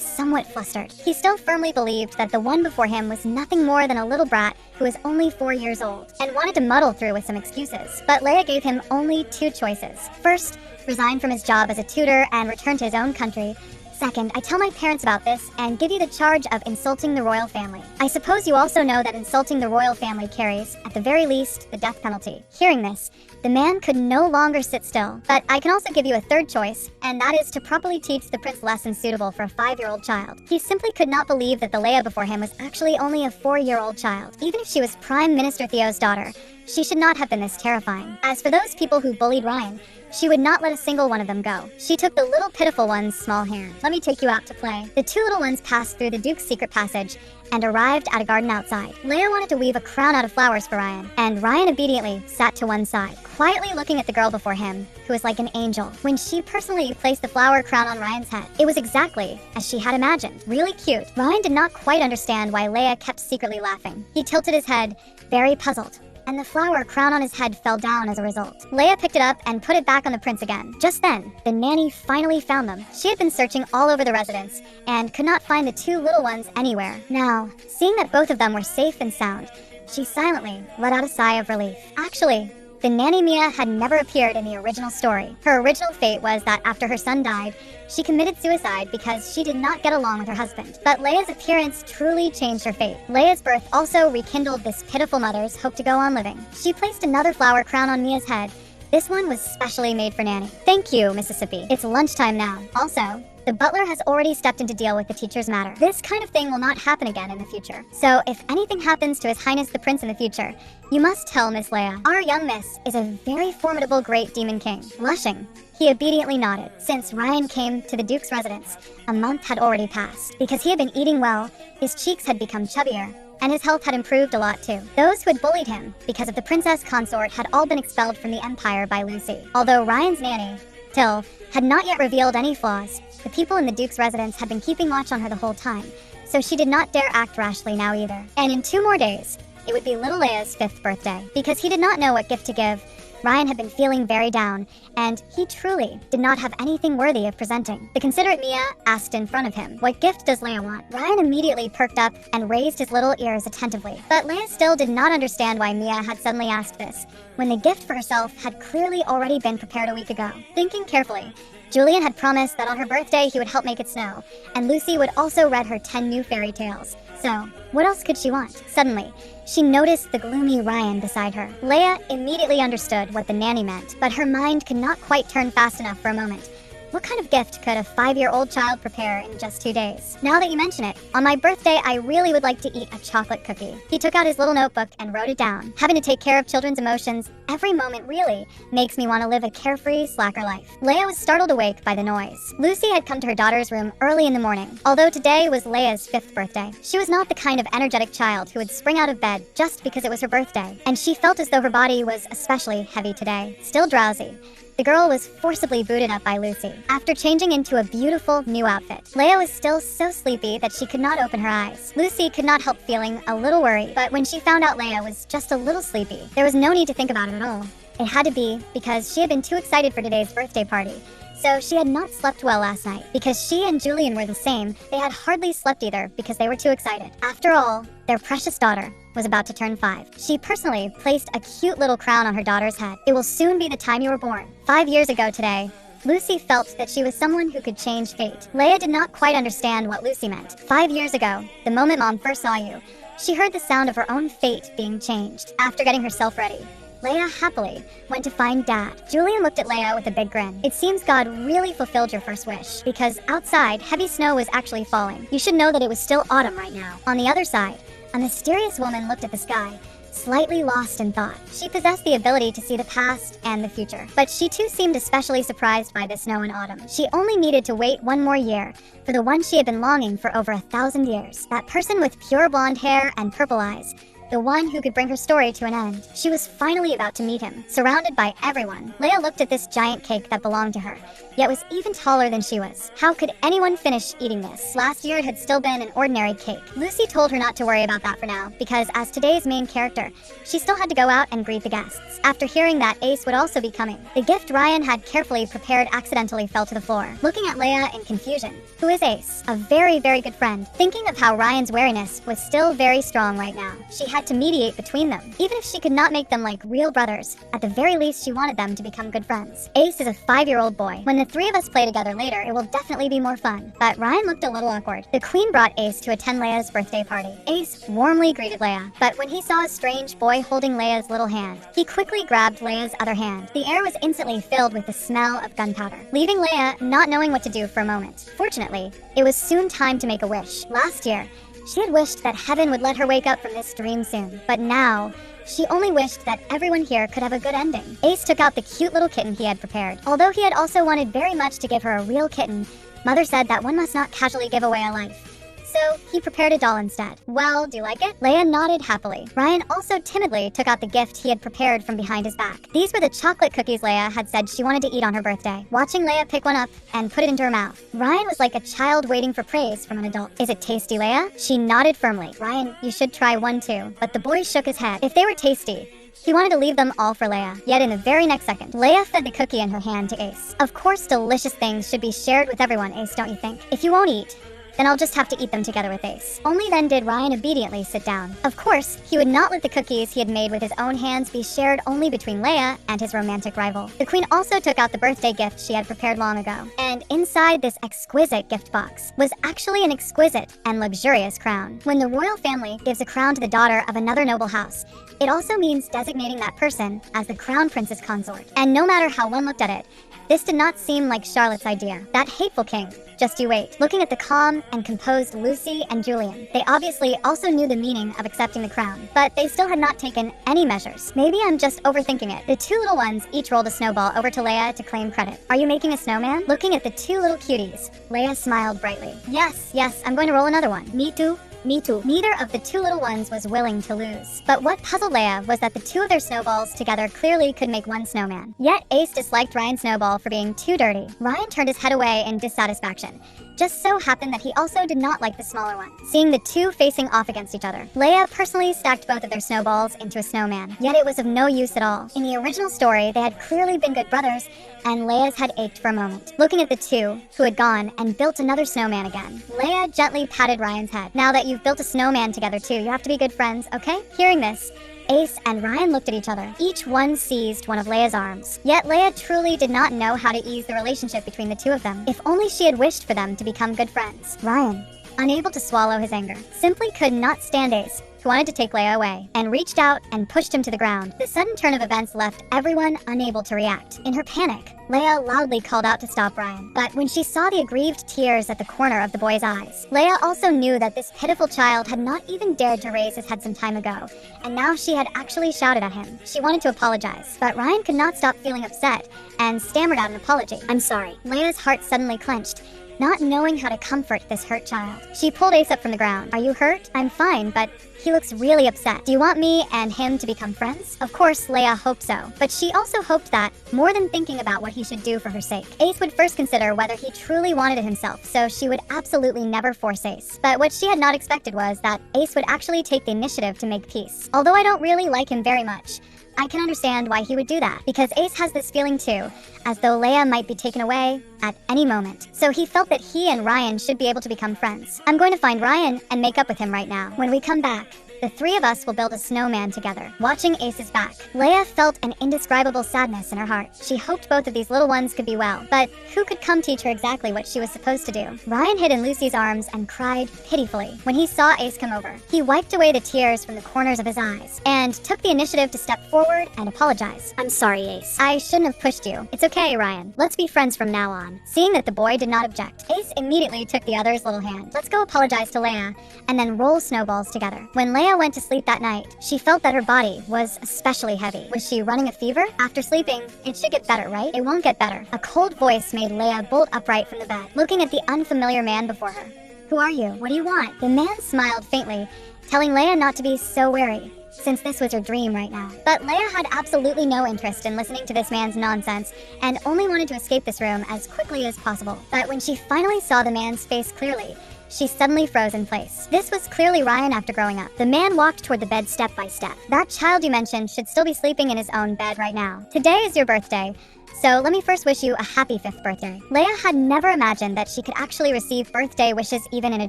somewhat flustered, he still firmly believed that the one before him was nothing more than a little brat who was only 4 years old, and wanted to muddle through with some excuses. But Leia gave him only 2 choices. First, resign from his job as a tutor and return to his own country. Second, I tell my parents about this and give you the charge of insulting the royal family. I suppose you also know that insulting the royal family carries, at the very least, the death penalty. Hearing this, the man could no longer sit still. But I can also give you a third choice, and that is to properly teach the prince lessons suitable for a 5-year-old child. He simply could not believe that the Leia before him was actually only a 4-year-old child. Even if she was Prime Minister Theo's daughter, she should not have been this terrifying. As for those people who bullied Ryan, she would not let a single one of them go. She took the little pitiful one's small hand. Let me take you out to play. The 2 little ones passed through the Duke's secret passage and arrived at a garden outside. Leia wanted to weave a crown out of flowers for Ryan, and Ryan obediently sat to one side, quietly looking at the girl before him, who was like an angel. When she personally placed the flower crown on Ryan's head, it was exactly as she had imagined. Really cute. Ryan did not quite understand why Leia kept secretly laughing. He tilted his head, very puzzled, and the flower crown on his head fell down as a result. Leia picked it up and put it back on the prince again. Just then, the nanny finally found them. She had been searching all over the residence and could not find the 2 little ones anywhere. Now, seeing that both of them were safe and sound, she silently let out a sigh of relief. Actually, the nanny Mia had never appeared in the original story. Her original fate was that after her son died, she committed suicide because she did not get along with her husband. But Leia's appearance truly changed her fate. Leia's birth also rekindled this pitiful mother's hope to go on living. She placed another flower crown on Mia's head. This one was specially made for Nanny. Thank you, Mississippi. It's lunchtime now. Also, the butler has already stepped in to deal with the teacher's matter. This kind of thing will not happen again in the future. So if anything happens to His Highness the Prince in the future, you must tell Miss Leia. Our young miss is a very formidable great demon king. Blushing, he obediently nodded. Since Ryan came to the Duke's residence, a month had already passed. Because he had been eating well, his cheeks had become chubbier, and his health had improved a lot too. Those who had bullied him because of the princess consort had all been expelled from the empire by Lucy. Although Ryan's nanny, Till, had not yet revealed any flaws, the people in the Duke's residence had been keeping watch on her the whole time, so she did not dare act rashly now either. And in 2 more days, it would be little Leia's 5th birthday. Because he did not know what gift to give, Ryan had been feeling very down, and he truly did not have anything worthy of presenting. The considerate Mia asked in front of him, "What gift does Leia want?" Ryan immediately perked up and raised his little ears attentively. But Leia still did not understand why Mia had suddenly asked this, when the gift for herself had clearly already been prepared a week ago. Thinking carefully, Julian had promised that on her birthday he would help make it snow, and Lucy would also read her 10 new fairy tales. So, what else could she want? Suddenly, she noticed the gloomy Ryan beside her. Leia immediately understood what the nanny meant, but her mind could not quite turn fast enough for a moment. What kind of gift could a 5-year-old child prepare in just 2 days? Now that you mention it, on my birthday, I really would like to eat a chocolate cookie. He took out his little notebook and wrote it down. Having to take care of children's emotions every moment really makes me want to live a carefree, slacker life. Leia was startled awake by the noise. Lucy had come to her daughter's room early in the morning. Although today was Leia's 5th birthday, she was not the kind of energetic child who would spring out of bed just because it was her birthday, and she felt as though her body was especially heavy today. Still drowsy, the girl was forcibly booted up by Lucy. After changing into a beautiful new outfit, Leia was still so sleepy that she could not open her eyes. Lucy could not help feeling a little worried, but when she found out Leia was just a little sleepy, there was no need to think about it at all. It had to be because she had been too excited for today's birthday party. So she had not slept well last night. Because she and Julian were the same, they had hardly slept either because they were too excited. After all, their precious daughter was about to turn 5. She personally placed a cute little crown on her daughter's head. It will soon be the time you were born. 5 years ago today, Lucy felt that she was someone who could change fate. Leia did not quite understand what Lucy meant. 5 years ago, the moment Mom first saw you, she heard the sound of her own fate being changed. After getting herself ready, Leia happily went to find Dad. Julian looked at Leia with a big grin. It seems God really fulfilled your first wish, because outside, heavy snow was actually falling. You should know that it was still autumn right now. On the other side, a mysterious woman looked at the sky, slightly lost in thought. She possessed the ability to see the past and the future, but she too seemed especially surprised by the snow in autumn. She only needed to wait one more year for the one she had been longing for over 1,000 years. That person with pure blonde hair and purple eyes. The one who could bring her story to an end. She was finally about to meet him, surrounded by everyone. Leia looked at this giant cake that belonged to her, yet was even taller than she was. How could anyone finish eating this? Last year it had still been an ordinary cake. Lucy told her not to worry about that for now, because as today's main character, she still had to go out and greet the guests. After hearing that Ace would also be coming, the gift Ryan had carefully prepared accidentally fell to the floor. Looking at Leia in confusion, who is Ace? A very, very good friend. Thinking of how Ryan's wariness was still very strong right now, she had to mediate between them. Even if she could not make them like real brothers, at the very least she wanted them to become good friends. Ace is a 5-year-old boy. When the 3 of us play together later, it will definitely be more fun. But Ryan looked a little awkward. The Queen brought Ace to attend Leia's birthday party. Ace warmly greeted Leia, but when he saw a strange boy holding Leia's little hand, he quickly grabbed Leia's other hand. The air was instantly filled with the smell of gunpowder, leaving Leia not knowing what to do for a moment. Fortunately, it was soon time to make a wish. Last year, she had wished that heaven would let her wake up from this dream soon. But now, she only wished that everyone here could have a good ending. Ace took out the cute little kitten he had prepared. Although he had also wanted very much to give her a real kitten, Mother said that one must not casually give away a life. So he prepared a doll instead. Well, do you like it? Leia nodded happily. Ryan also timidly took out the gift he had prepared from behind his back. These were the chocolate cookies Leia had said she wanted to eat on her birthday. Watching Leia pick one up and put it into her mouth, Ryan was like a child waiting for praise from an adult. Is it tasty, Leia? She nodded firmly. Ryan, you should try one too. But the boy shook his head. If they were tasty, he wanted to leave them all for Leia. Yet in the very next second, Leia fed the cookie in her hand to Ace. Of course, delicious things should be shared with everyone, Ace, don't you think? If you won't eat, then I'll just have to eat them together with Ace. Only then did Ryan obediently sit down. Of course, he would not let the cookies he had made with his own hands be shared only between Leia and his romantic rival. The Queen also took out the birthday gift she had prepared long ago. And inside this exquisite gift box was actually an exquisite and luxurious crown. When the royal family gives a crown to the daughter of another noble house, it also means designating that person as the crown prince's consort. And no matter how one looked at it, this did not seem like Charlotte's idea. That hateful king. Just you wait. Looking at the calm and composed Lucy and Julian, they obviously also knew the meaning of accepting the crown, but they still had not taken any measures. Maybe I'm just overthinking it. The 2 little ones each rolled a snowball over to Leia to claim credit. Are you making a snowman? Looking at the 2 little cuties, Leia smiled brightly. Yes, I'm going to roll another one. Me too. Me too. Neither of the 2 little ones was willing to lose. But what puzzled Leia was that the 2 of their snowballs together clearly could make one snowman. Yet Ace disliked Ryan's snowball for being too dirty. Ryan turned his head away in dissatisfaction. Just so happened that he also did not like the smaller one. Seeing the 2 facing off against each other, Leia personally stacked both of their snowballs into a snowman. Yet it was of no use at all. In the original story, they had clearly been good brothers, and Leia's head ached for a moment. Looking at the 2, who had gone and built another snowman again, Leia gently patted Ryan's head. Now that you've built a snowman together too, you have to be good friends, okay? Hearing this, Ace and Ryan looked at each other. Each one seized one of Leia's arms. Yet Leia truly did not know how to ease the relationship between the 2 of them. If only she had wished for them to become good friends. Ryan, unable to swallow his anger, simply could not stand Ace, who wanted to take Leia away, and reached out and pushed him to the ground. The sudden turn of events left everyone unable to react. In her panic, Leia loudly called out to stop Ryan. But when she saw the aggrieved tears at the corner of the boy's eyes, Leia also knew that this pitiful child had not even dared to raise his head some time ago, and now she had actually shouted at him. She wanted to apologize, but Ryan could not stop feeling upset and stammered out an apology. I'm sorry. Leia's heart suddenly clenched, not knowing how to comfort this hurt child. She pulled Ace up from the ground. Are you hurt? I'm fine, but he looks really upset. Do you want me and him to become friends? Of course, Leia hoped so, but she also hoped that, more than thinking about what he should do for her sake, Ace would first consider whether he truly wanted it himself, so she would absolutely never force Ace. But what she had not expected was that Ace would actually take the initiative to make peace. Although I don't really like him very much, I can understand why he would do that, because Ace has this feeling too, as though Leia might be taken away at any moment. So he felt that he and Ryan should be able to become friends. I'm going to find Ryan and make up with him right now. When we come back, the three of us will build a snowman together, watching Ace's back. Leia felt an indescribable sadness in her heart. She hoped both of these little ones could be well, but who could come teach her exactly what she was supposed to do? Ryan hid in Lucy's arms and cried pitifully when he saw Ace come over. He wiped away the tears from the corners of his eyes and took the initiative to step forward and apologize. I'm sorry, Ace. I shouldn't have pushed you. It's okay, Ryan. Let's be friends from now on. Seeing that the boy did not object, Ace immediately took the other's little hand. Let's go apologize to Leia and then roll snowballs together. When Leia went to sleep that night, she felt that her body was especially heavy. Was she running a fever? After sleeping, it should get better, right? It won't get better. A cold voice made Leia bolt upright from the bed, looking at the unfamiliar man before her. Who are you? What do you want? The man smiled faintly, telling Leia not to be so wary, since this was her dream right now. But Leia had absolutely no interest in listening to this man's nonsense and only wanted to escape this room as quickly as possible. But when she finally saw the man's face clearly, she suddenly froze in place. This was clearly Ryan after growing up. The man walked toward the bed step by step. That child you mentioned should still be sleeping in his own bed right now. Today is your birthday, so let me first wish you a happy 5th birthday. Leia had never imagined that she could actually receive birthday wishes even in a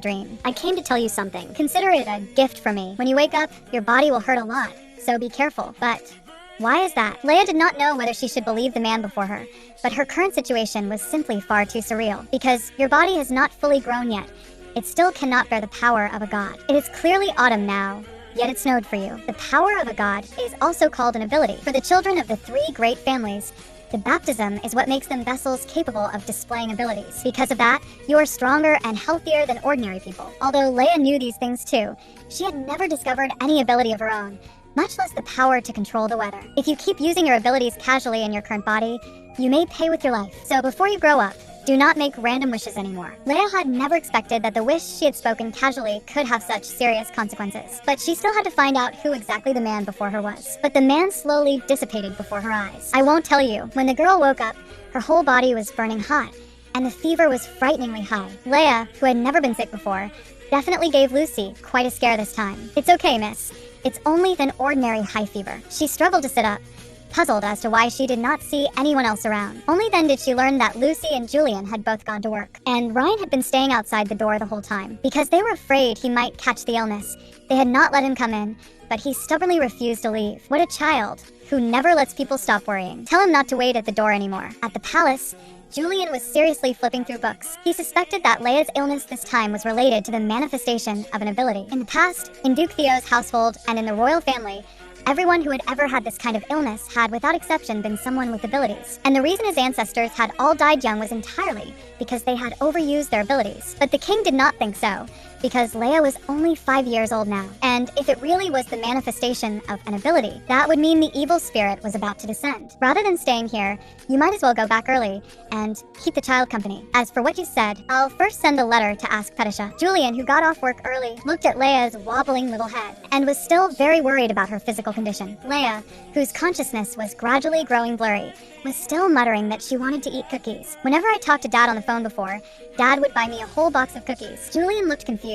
dream. I came to tell you something. Consider it a gift from me. When you wake up, your body will hurt a lot, so be careful. But why is that? Leia did not know whether she should believe the man before her, but her current situation was simply far too surreal. Because your body has not fully grown yet, it still cannot bear the power of a god. It is clearly autumn now, yet it snowed for you. The power of a god is also called an ability. For the children of the 3 great families, the baptism is what makes them vessels capable of displaying abilities. Because of that, you are stronger and healthier than ordinary people. Although Leia knew these things too, she had never discovered any ability of her own, much less the power to control the weather. If you keep using your abilities casually in your current body, you may pay with your life. So before you grow up, do not make random wishes anymore. Leia had never expected that the wish she had spoken casually could have such serious consequences, but she still had to find out who exactly the man before her was. But the man slowly dissipated before her eyes. I won't tell you. When the girl woke up, her whole body was burning hot, and the fever was frighteningly high. Leia, who had never been sick before, definitely gave Lucy quite a scare this time. It's okay, miss. It's only an ordinary high fever. She struggled to sit up, puzzled as to why she did not see anyone else around. Only then did she learn that Lucy and Julian had both gone to work, and Ryan had been staying outside the door the whole time. Because they were afraid he might catch the illness, they had not let him come in, but he stubbornly refused to leave. What a child, who never lets people stop worrying. Tell him not to wait at the door anymore. At the palace, Julian was seriously flipping through books. He suspected that Leia's illness this time was related to the manifestation of an ability. In the past, in Duke Theo's household and in the royal family, everyone who had ever had this kind of illness had, without exception, been someone with abilities. And the reason his ancestors had all died young was entirely because they had overused their abilities. But the king did not think so, because Leia was only 5 years old now. And if it really was the manifestation of an ability, that would mean the evil spirit was about to descend. Rather than staying here, you might as well go back early and keep the child company. As for what you said, I'll first send a letter to ask Petisha. Julian, who got off work early, looked at Leia's wobbling little head and was still very worried about her physical condition. Leia, whose consciousness was gradually growing blurry, was still muttering that she wanted to eat cookies. Whenever I talked to Dad on the phone before, Dad would buy me a whole box of cookies. Julian looked confused.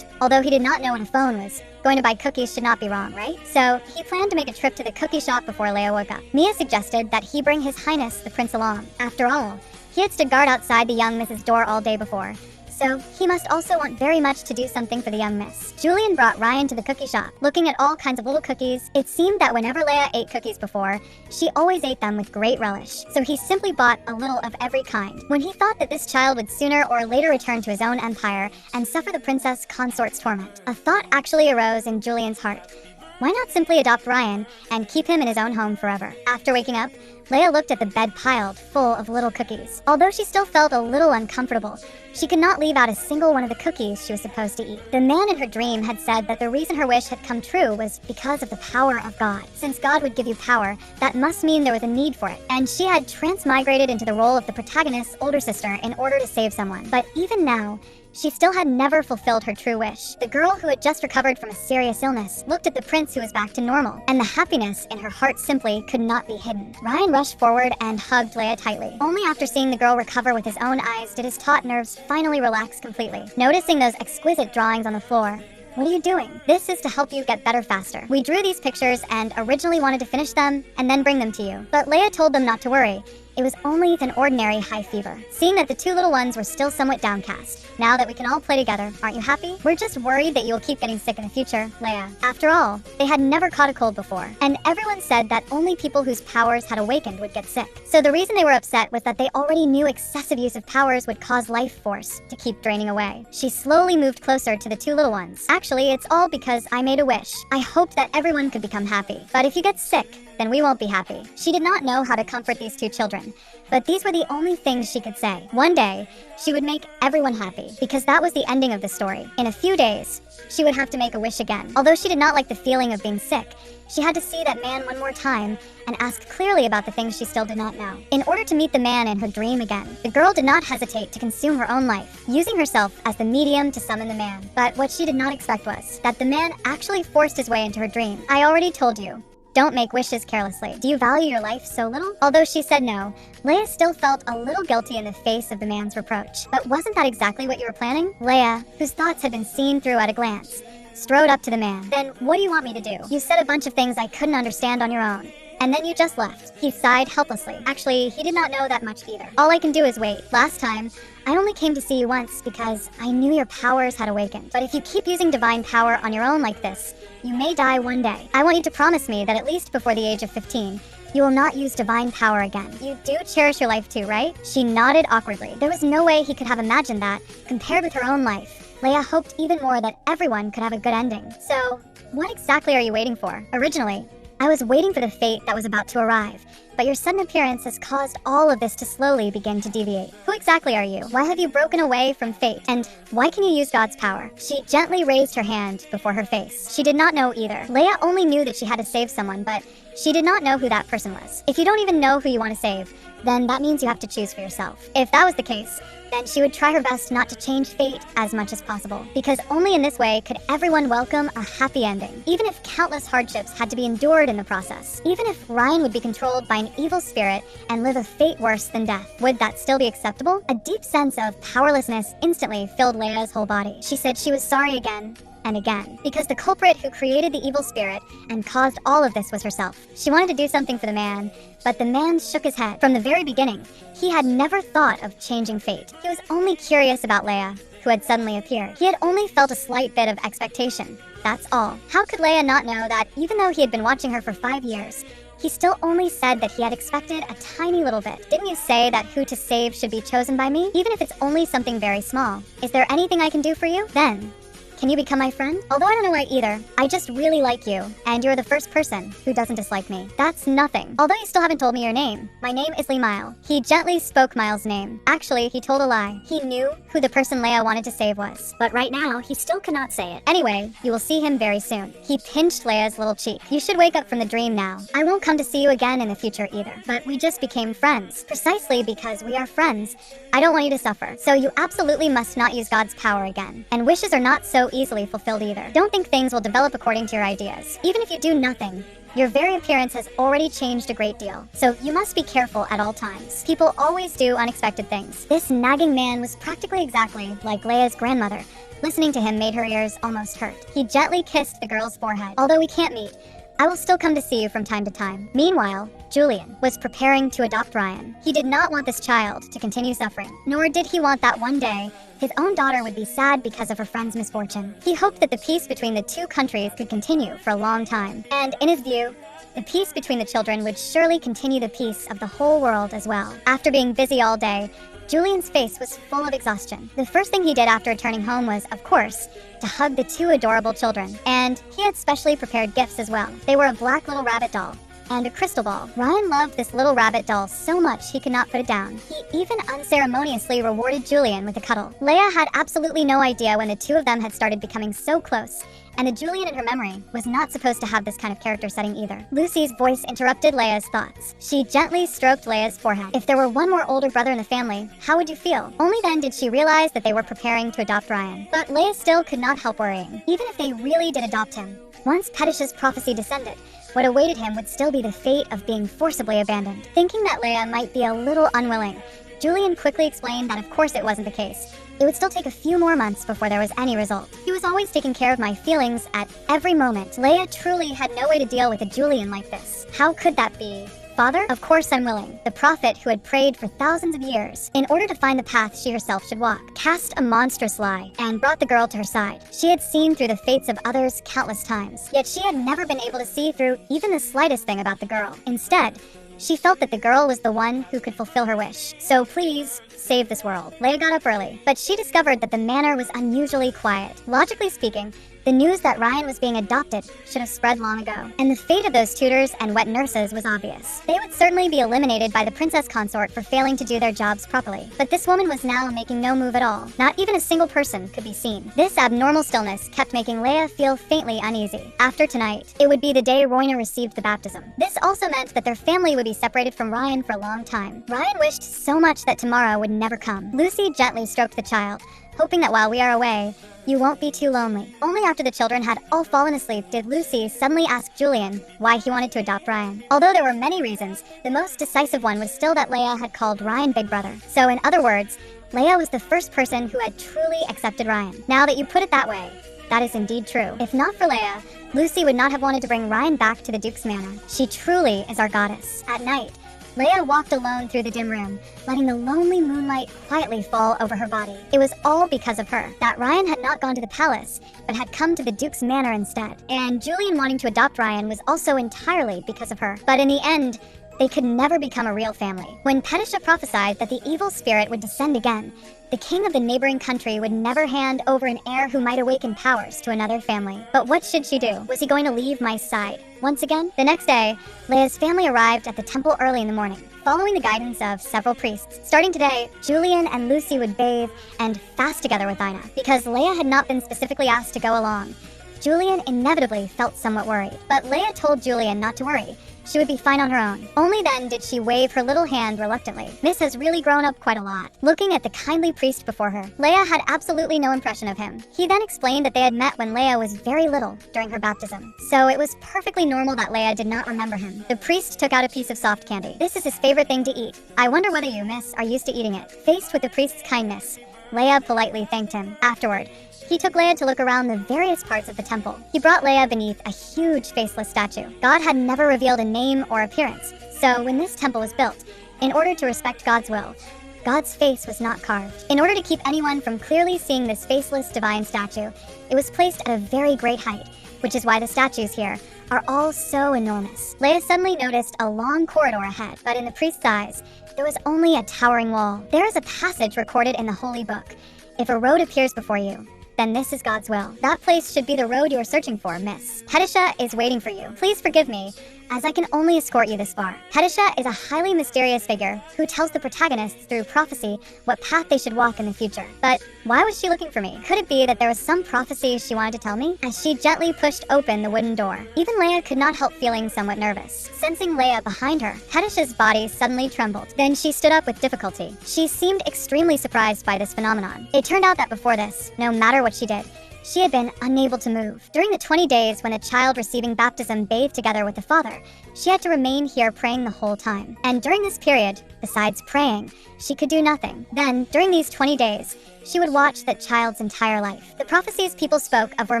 Although he did not know what a phone was, going to buy cookies should not be wrong, right? So he planned to make a trip to the cookie shop before Leia woke up. Mia suggested that he bring His Highness the Prince along. After all, he had stood guard outside the young Mrs. door all day before, so he must also want very much to do something for the young miss. Julian brought Ryan to the cookie shop, looking at all kinds of little cookies. It seemed that whenever Leia ate cookies before, she always ate them with great relish, so he simply bought a little of every kind. When he thought that this child would sooner or later return to his own empire and suffer the princess consort's torment, a thought actually arose in Julian's heart. Why not simply adopt Ryan and keep him in his own home forever? After waking up, Leia looked at the bed piled full of little cookies. Although she still felt a little uncomfortable, she could not leave out a single one of the cookies she was supposed to eat. The man in her dream had said that the reason her wish had come true was because of the power of God. Since God would give you power, that must mean there was a need for it. And she had transmigrated into the role of the protagonist's older sister in order to save someone. But even now, she still had never fulfilled her true wish. The girl who had just recovered from a serious illness looked at the prince who was back to normal, and the happiness in her heart simply could not be hidden. Ryan rushed forward and hugged Leia tightly. Only after seeing the girl recover with his own eyes did his taut nerves finally relax completely. Noticing those exquisite drawings on the floor, What are you doing? This is to help you get better faster. We drew these pictures and originally wanted to finish them and then bring them to you. But Leia told them not to worry. It was only an ordinary high fever. Seeing that the two little ones were still somewhat downcast. Now that we can all play together, aren't you happy? We're just worried that you'll keep getting sick in the future, Leia. After all, they had never caught a cold before, and everyone said that only people whose powers had awakened would get sick. So the reason they were upset was that they already knew excessive use of powers would cause life force to keep draining away. She slowly moved closer to the two little ones. Actually, it's all because I made a wish. I hoped that everyone could become happy. But if you get sick, then we won't be happy. She did not know how to comfort these two children, but these were the only things she could say. One day, she would make everyone happy, because that was the ending of the story. In a few days, she would have to make a wish again. Although she did not like the feeling of being sick, she had to see that man one more time and ask clearly about the things she still did not know. In order to meet the man in her dream again, the girl did not hesitate to consume her own life, using herself as the medium to summon the man. But what she did not expect was that the man actually forced his way into her dream. I already told you, don't make wishes carelessly. Do you value your life so little? Although she said no, Leia still felt a little guilty in the face of the man's reproach. But wasn't that exactly what you were planning? Leia, whose thoughts had been seen through at a glance, strode up to the man. Then what do you want me to do? You said a bunch of things I couldn't understand on your own, and then you just left. He sighed helplessly. Actually, he did not know that much either. All I can do is wait. Last time, I only came to see you once because I knew your powers had awakened. But if you keep using divine power on your own like this, you may die one day. I want you to promise me that at least before the age of 15, you will not use divine power again. You do cherish your life too, right? She nodded awkwardly. There was no way he could have imagined that, compared with her own life. Leia hoped even more that everyone could have a good ending. So, what exactly are you waiting for? Originally, I was waiting for the fate that was about to arrive, but your sudden appearance has caused all of this to slowly begin to deviate. Who exactly are you? Why have you broken away from fate? And why can you use God's power? She gently raised her hand before her face. She did not know either. Leia only knew that she had to save someone, but she did not know who that person was. If you don't even know who you want to save, then that means you have to choose for yourself. If that was the case, then she would try her best not to change fate as much as possible, because only in this way could everyone welcome a happy ending, even if countless hardships had to be endured in the process. Even if Ryan would be controlled by an evil spirit and live a fate worse than death, would that still be acceptable? A deep sense of powerlessness instantly filled Leia's whole body. She said she was sorry again and again, because the culprit who created the evil spirit and caused all of this was herself. She wanted to do something for the man, but the man shook his head. From the very beginning, he had never thought of changing fate. He was only curious about Leia, who had suddenly appeared. He had only felt a slight bit of expectation. That's all. How could Leia not know that even though he had been watching her for 5 years, he still only said that he had expected a tiny little bit? Didn't you say that who to save should be chosen by me? Even if it's only something very small. Is there anything I can do for you? Then, can you become my friend? Although I don't know why either, I just really like you, and you're the first person who doesn't dislike me. That's nothing. Although you still haven't told me your name. My name is Mile. He gently spoke Miles' name. Actually, he told a lie. He knew who the person Leia wanted to save was. But right now, he still could not say it. Anyway, you will see him very soon. He pinched Leia's little cheek. You should wake up from the dream now. I won't come to see you again in the future either. But we just became friends. Precisely because we are friends, I don't want you to suffer. So you absolutely must not use God's power again. And wishes are not so easily fulfilled either. Don't think things will develop according to your ideas. Even if you do nothing, your very appearance has already changed a great deal. So you must be careful at all times. People always do unexpected things. This nagging man was practically exactly like Leia's grandmother. Listening to him made her ears almost hurt. He gently kissed the girl's forehead. Although we can't meet, I will still come to see you from time to time. Meanwhile, Julian was preparing to adopt Ryan. He did not want this child to continue suffering, nor did he want that one day his own daughter would be sad because of her friend's misfortune. He hoped that the peace between the two countries could continue for a long time. And in his view, the peace between the children would surely continue the peace of the whole world as well. After being busy all day, Julian's face was full of exhaustion. The first thing he did after returning home was, of course, to hug the two adorable children. And he had specially prepared gifts as well. They were a black little rabbit doll and a crystal ball. Ryan loved this little rabbit doll so much he could not put it down. He even unceremoniously rewarded Julian with a cuddle. Leia had absolutely no idea when the two of them had started becoming so close, and the Julian in her memory was not supposed to have this kind of character setting either. Lucy's voice interrupted Leia's thoughts. She gently stroked Leia's forehead. If there were one more older brother in the family, how would you feel? Only then did she realize that they were preparing to adopt Ryan. But Leia still could not help worrying. Even if they really did adopt him, once Pedish's prophecy descended, what awaited him would still be the fate of being forcibly abandoned. Thinking that Leia might be a little unwilling, Julian quickly explained that of course it wasn't the case. It would still take a few more months before there was any result. He was always taking care of my feelings at every moment. Leia truly had no way to deal with a Julian like this. How could that be? Father? Of course I'm willing. The prophet who had prayed for thousands of years in order to find the path she herself should walk, cast a monstrous lie and brought the girl to her side. She had seen through the fates of others countless times, yet she had never been able to see through even the slightest thing about the girl. Instead, she felt that the girl was the one who could fulfill her wish. So please, save this world. Leia got up early, but she discovered that the manor was unusually quiet. Logically speaking, the news that Ryan was being adopted should have spread long ago, and the fate of those tutors and wet nurses was obvious. They would certainly be eliminated by the princess consort for failing to do their jobs properly. But this woman was now making no move at all. Not even a single person could be seen. This abnormal stillness kept making Leia feel faintly uneasy. After tonight, it would be the day Royna received the baptism. This also meant that their family would be separated from Ryan for a long time. Ryan wished so much that tomorrow would never come. Lucy gently stroked the child, hoping that while we are away, you won't be too lonely. Only after the children had all fallen asleep did Lucy suddenly ask Julian why he wanted to adopt Ryan. Although there were many reasons, the most decisive one was still that Leia had called Ryan Big Brother. So in other words, Leia was the first person who had truly accepted Ryan. Now that you put it that way, that is indeed true. If not for Leia, Lucy would not have wanted to bring Ryan back to the Duke's manor. She truly is our goddess. At night, Leia walked alone through the dim room, letting the lonely moonlight quietly fall over her body. It was all because of her, that Ryan had not gone to the palace, but had come to the Duke's manor instead. And Julian wanting to adopt Ryan was also entirely because of her. But in the end, they could never become a real family. When Pedisha prophesied that the evil spirit would descend again, the king of the neighboring country would never hand over an heir who might awaken powers to another family. But what should she do? Was he going to leave my side once again? The next day, Leia's family arrived at the temple early in the morning, following the guidance of several priests. Starting today, Julian and Lucy would bathe and fast together with Ina. Because Leia had not been specifically asked to go along, Julian inevitably felt somewhat worried. But Leia told Julian not to worry. She would be fine on her own. Only then did she wave her little hand reluctantly. Miss has really grown up quite a lot. Looking at the kindly priest before her, Leia had absolutely no impression of him. He then explained that they had met when Leia was very little during her baptism. So it was perfectly normal that Leia did not remember him. The priest took out a piece of soft candy. This is his favorite thing to eat. I wonder whether you, miss, are used to eating it. Faced with the priest's kindness, Leia politely thanked him. Afterward, he took Leia to look around the various parts of the temple. He brought Leia beneath a huge faceless statue. God had never revealed a name or appearance, so when this temple was built, in order to respect God's will, God's face was not carved. In order to keep anyone from clearly seeing this faceless divine statue, it was placed at a very great height, which is why the statues here are all so enormous. Leia suddenly noticed a long corridor ahead, but in the priest's eyes, there was only a towering wall. There is a passage recorded in the holy book. If a road appears before you, then this is God's will. That place should be the road you are searching for, miss. Pedisha is waiting for you. Please forgive me, as I can only escort you this far. Pedisha is a highly mysterious figure who tells the protagonists through prophecy what path they should walk in the future. But why was she looking for me? Could it be that there was some prophecy she wanted to tell me? As she gently pushed open the wooden door, even Leia could not help feeling somewhat nervous. Sensing Leia behind her, Pedisha's body suddenly trembled. Then she stood up with difficulty. She seemed extremely surprised by this phenomenon. It turned out that before this, no matter what she did, she had been unable to move. During the 20 days when the child receiving baptism bathed together with the father, she had to remain here praying the whole time. And during this period, besides praying, she could do nothing. Then, during these 20 days, she would watch that child's entire life. The prophecies people spoke of were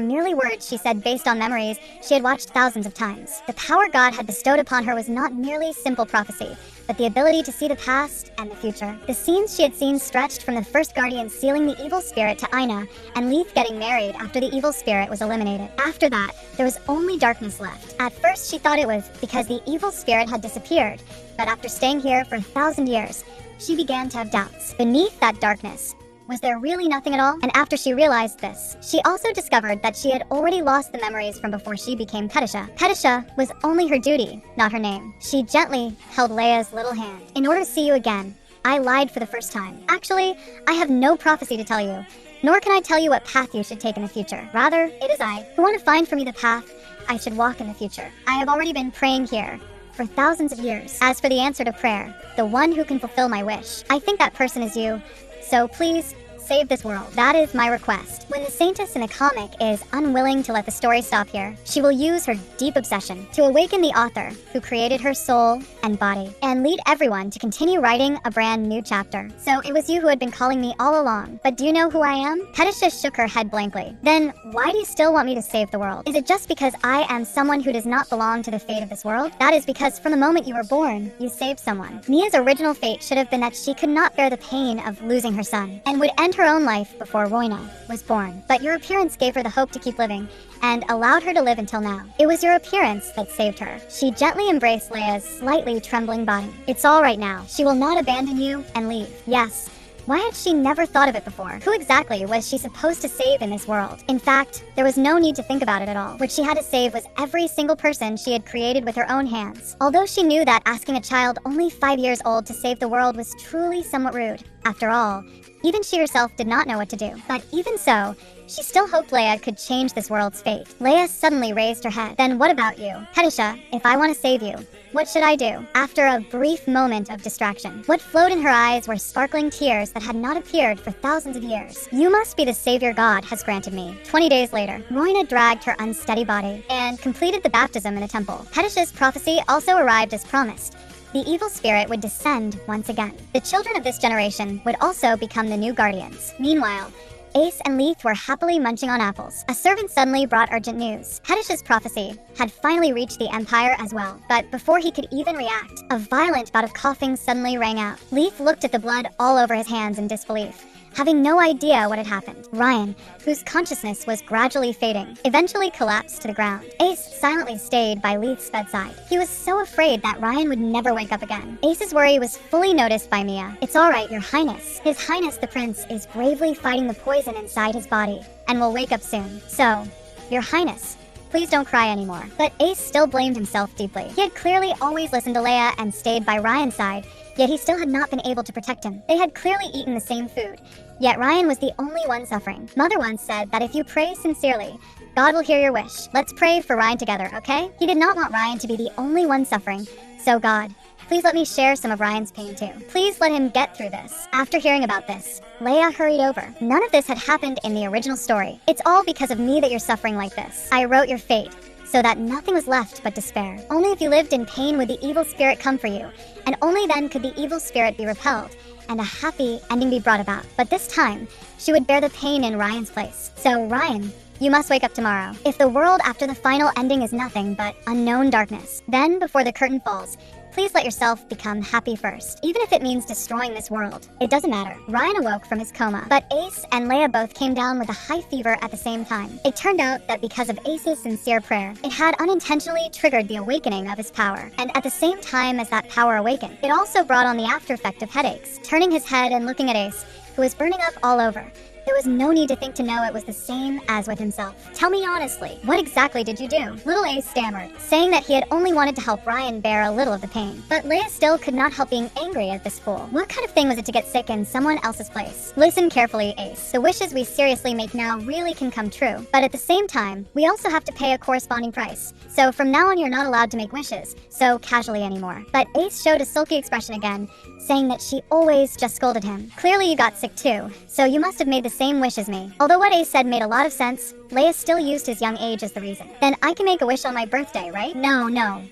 merely words she said based on memories she had watched thousands of times. The power God had bestowed upon her was not merely simple prophecy, but the ability to see the past and the future. The scenes she had seen stretched from the first guardian sealing the evil spirit to Ina and Leith getting married after the evil spirit was eliminated. After that, there was only darkness left. At first, she thought it was because the evil spirit had disappeared, but after staying here for 1,000 years, she began to have doubts. Beneath that darkness, was there really nothing at all? And after she realized this, she also discovered that she had already lost the memories from before she became Pedisha. Pedisha was only her duty, not her name. She gently held Leia's little hand. In order to see you again, I lied for the first time. Actually, I have no prophecy to tell you, nor can I tell you what path you should take in the future. Rather, it is I who want to find for me the path I should walk in the future. I have already been praying here for thousands of years. As for the answer to prayer, the one who can fulfill my wish, I think that person is you. So please, save this world. That is my request. When the Saintess in the comic is unwilling to let the story stop here, she will use her deep obsession to awaken the author who created her soul and body, and lead everyone to continue writing a brand new chapter. So it was you who had been calling me all along, but do you know who I am? Pedisha shook her head blankly. Then why do you still want me to save the world? Is it just because I am someone who does not belong to the fate of this world? That is because from the moment you were born, you saved someone. Mia's original fate should have been that she could not bear the pain of losing her son, and would end her own life before Roina was born. But your appearance gave her the hope to keep living, and allowed her to live until now. It was your appearance that saved her. She gently embraced Leia's slightly trembling body. It's all right now. She will not abandon you and leave. Yes. Why had she never thought of it before? Who exactly was she supposed to save in this world? In fact, there was no need to think about it at all. What she had to save was every single person she had created with her own hands. Although she knew that asking a child only 5 years old to save the world was truly somewhat rude. After all, even she herself did not know what to do. But even so, she still hoped Leia could change this world's fate. Leia suddenly raised her head. Then what about you? Pedisha, if I want to save you, what should I do? After a brief moment of distraction, what flowed in her eyes were sparkling tears that had not appeared for thousands of years. You must be the savior God has granted me. 20 days later, Roina dragged her unsteady body and completed the baptism in the temple. Pedisha's prophecy also arrived as promised. The evil spirit would descend once again. The children of this generation would also become the new guardians. Meanwhile, Ace and Leith were happily munching on apples. A servant suddenly brought urgent news. Pedish's prophecy had finally reached the Empire as well, but before he could even react, a violent bout of coughing suddenly rang out. Leith looked at the blood all over his hands in disbelief, having no idea what had happened. Ryan, whose consciousness was gradually fading, eventually collapsed to the ground. Ace silently stayed by Leith's bedside. He was so afraid that Ryan would never wake up again. Ace's worry was fully noticed by Mia. It's all right, Your Highness. His Highness the Prince is bravely fighting the poison inside his body and will wake up soon. So, Your Highness, please don't cry anymore. But Ace still blamed himself deeply. He had clearly always listened to Leia and stayed by Ryan's side, yet he still had not been able to protect him. They had clearly eaten the same food, yet Ryan was the only one suffering. Mother once said that if you pray sincerely, God will hear your wish. Let's pray for Ryan together, okay? He did not want Ryan to be the only one suffering, so God, please let me share some of Ryan's pain too. Please let him get through this. After hearing about this, Leia hurried over. None of this had happened in the original story. It's all because of me that you're suffering like this. I wrote your fate, so that nothing was left but despair. Only if you lived in pain would the evil spirit come for you, and only then could the evil spirit be repelled, and a happy ending be brought about. But this time, she would bear the pain in Ryan's place. So Ryan, you must wake up tomorrow. If the world after the final ending is nothing but unknown darkness, then before the curtain falls, please let yourself become happy first, even if it means destroying this world. It doesn't matter. Ryan awoke from his coma, but Ace and Leia both came down with a high fever at the same time. It turned out that because of Ace's sincere prayer, it had unintentionally triggered the awakening of his power. And at the same time as that power awakened, it also brought on the after effect of headaches. Turning his head and looking at Ace, who was burning up all over, there was no need to think to know it was the same as with himself. Tell me honestly, what exactly did you do? Little Ace stammered, saying that he had only wanted to help Ryan bear a little of the pain. But Leia still could not help being angry at this fool. What kind of thing was it to get sick in someone else's place? Listen carefully, Ace. The wishes we seriously make now really can come true. But at the same time, we also have to pay a corresponding price. So from now on, you're not allowed to make wishes so casually anymore. But Ace showed a sulky expression again, saying that she always just scolded him. Clearly you got sick too, so you must have made the same wish as me. Although what Ace said made a lot of sense, Leia still used his young age as the reason. Then I can make a wish on my birthday, right? No.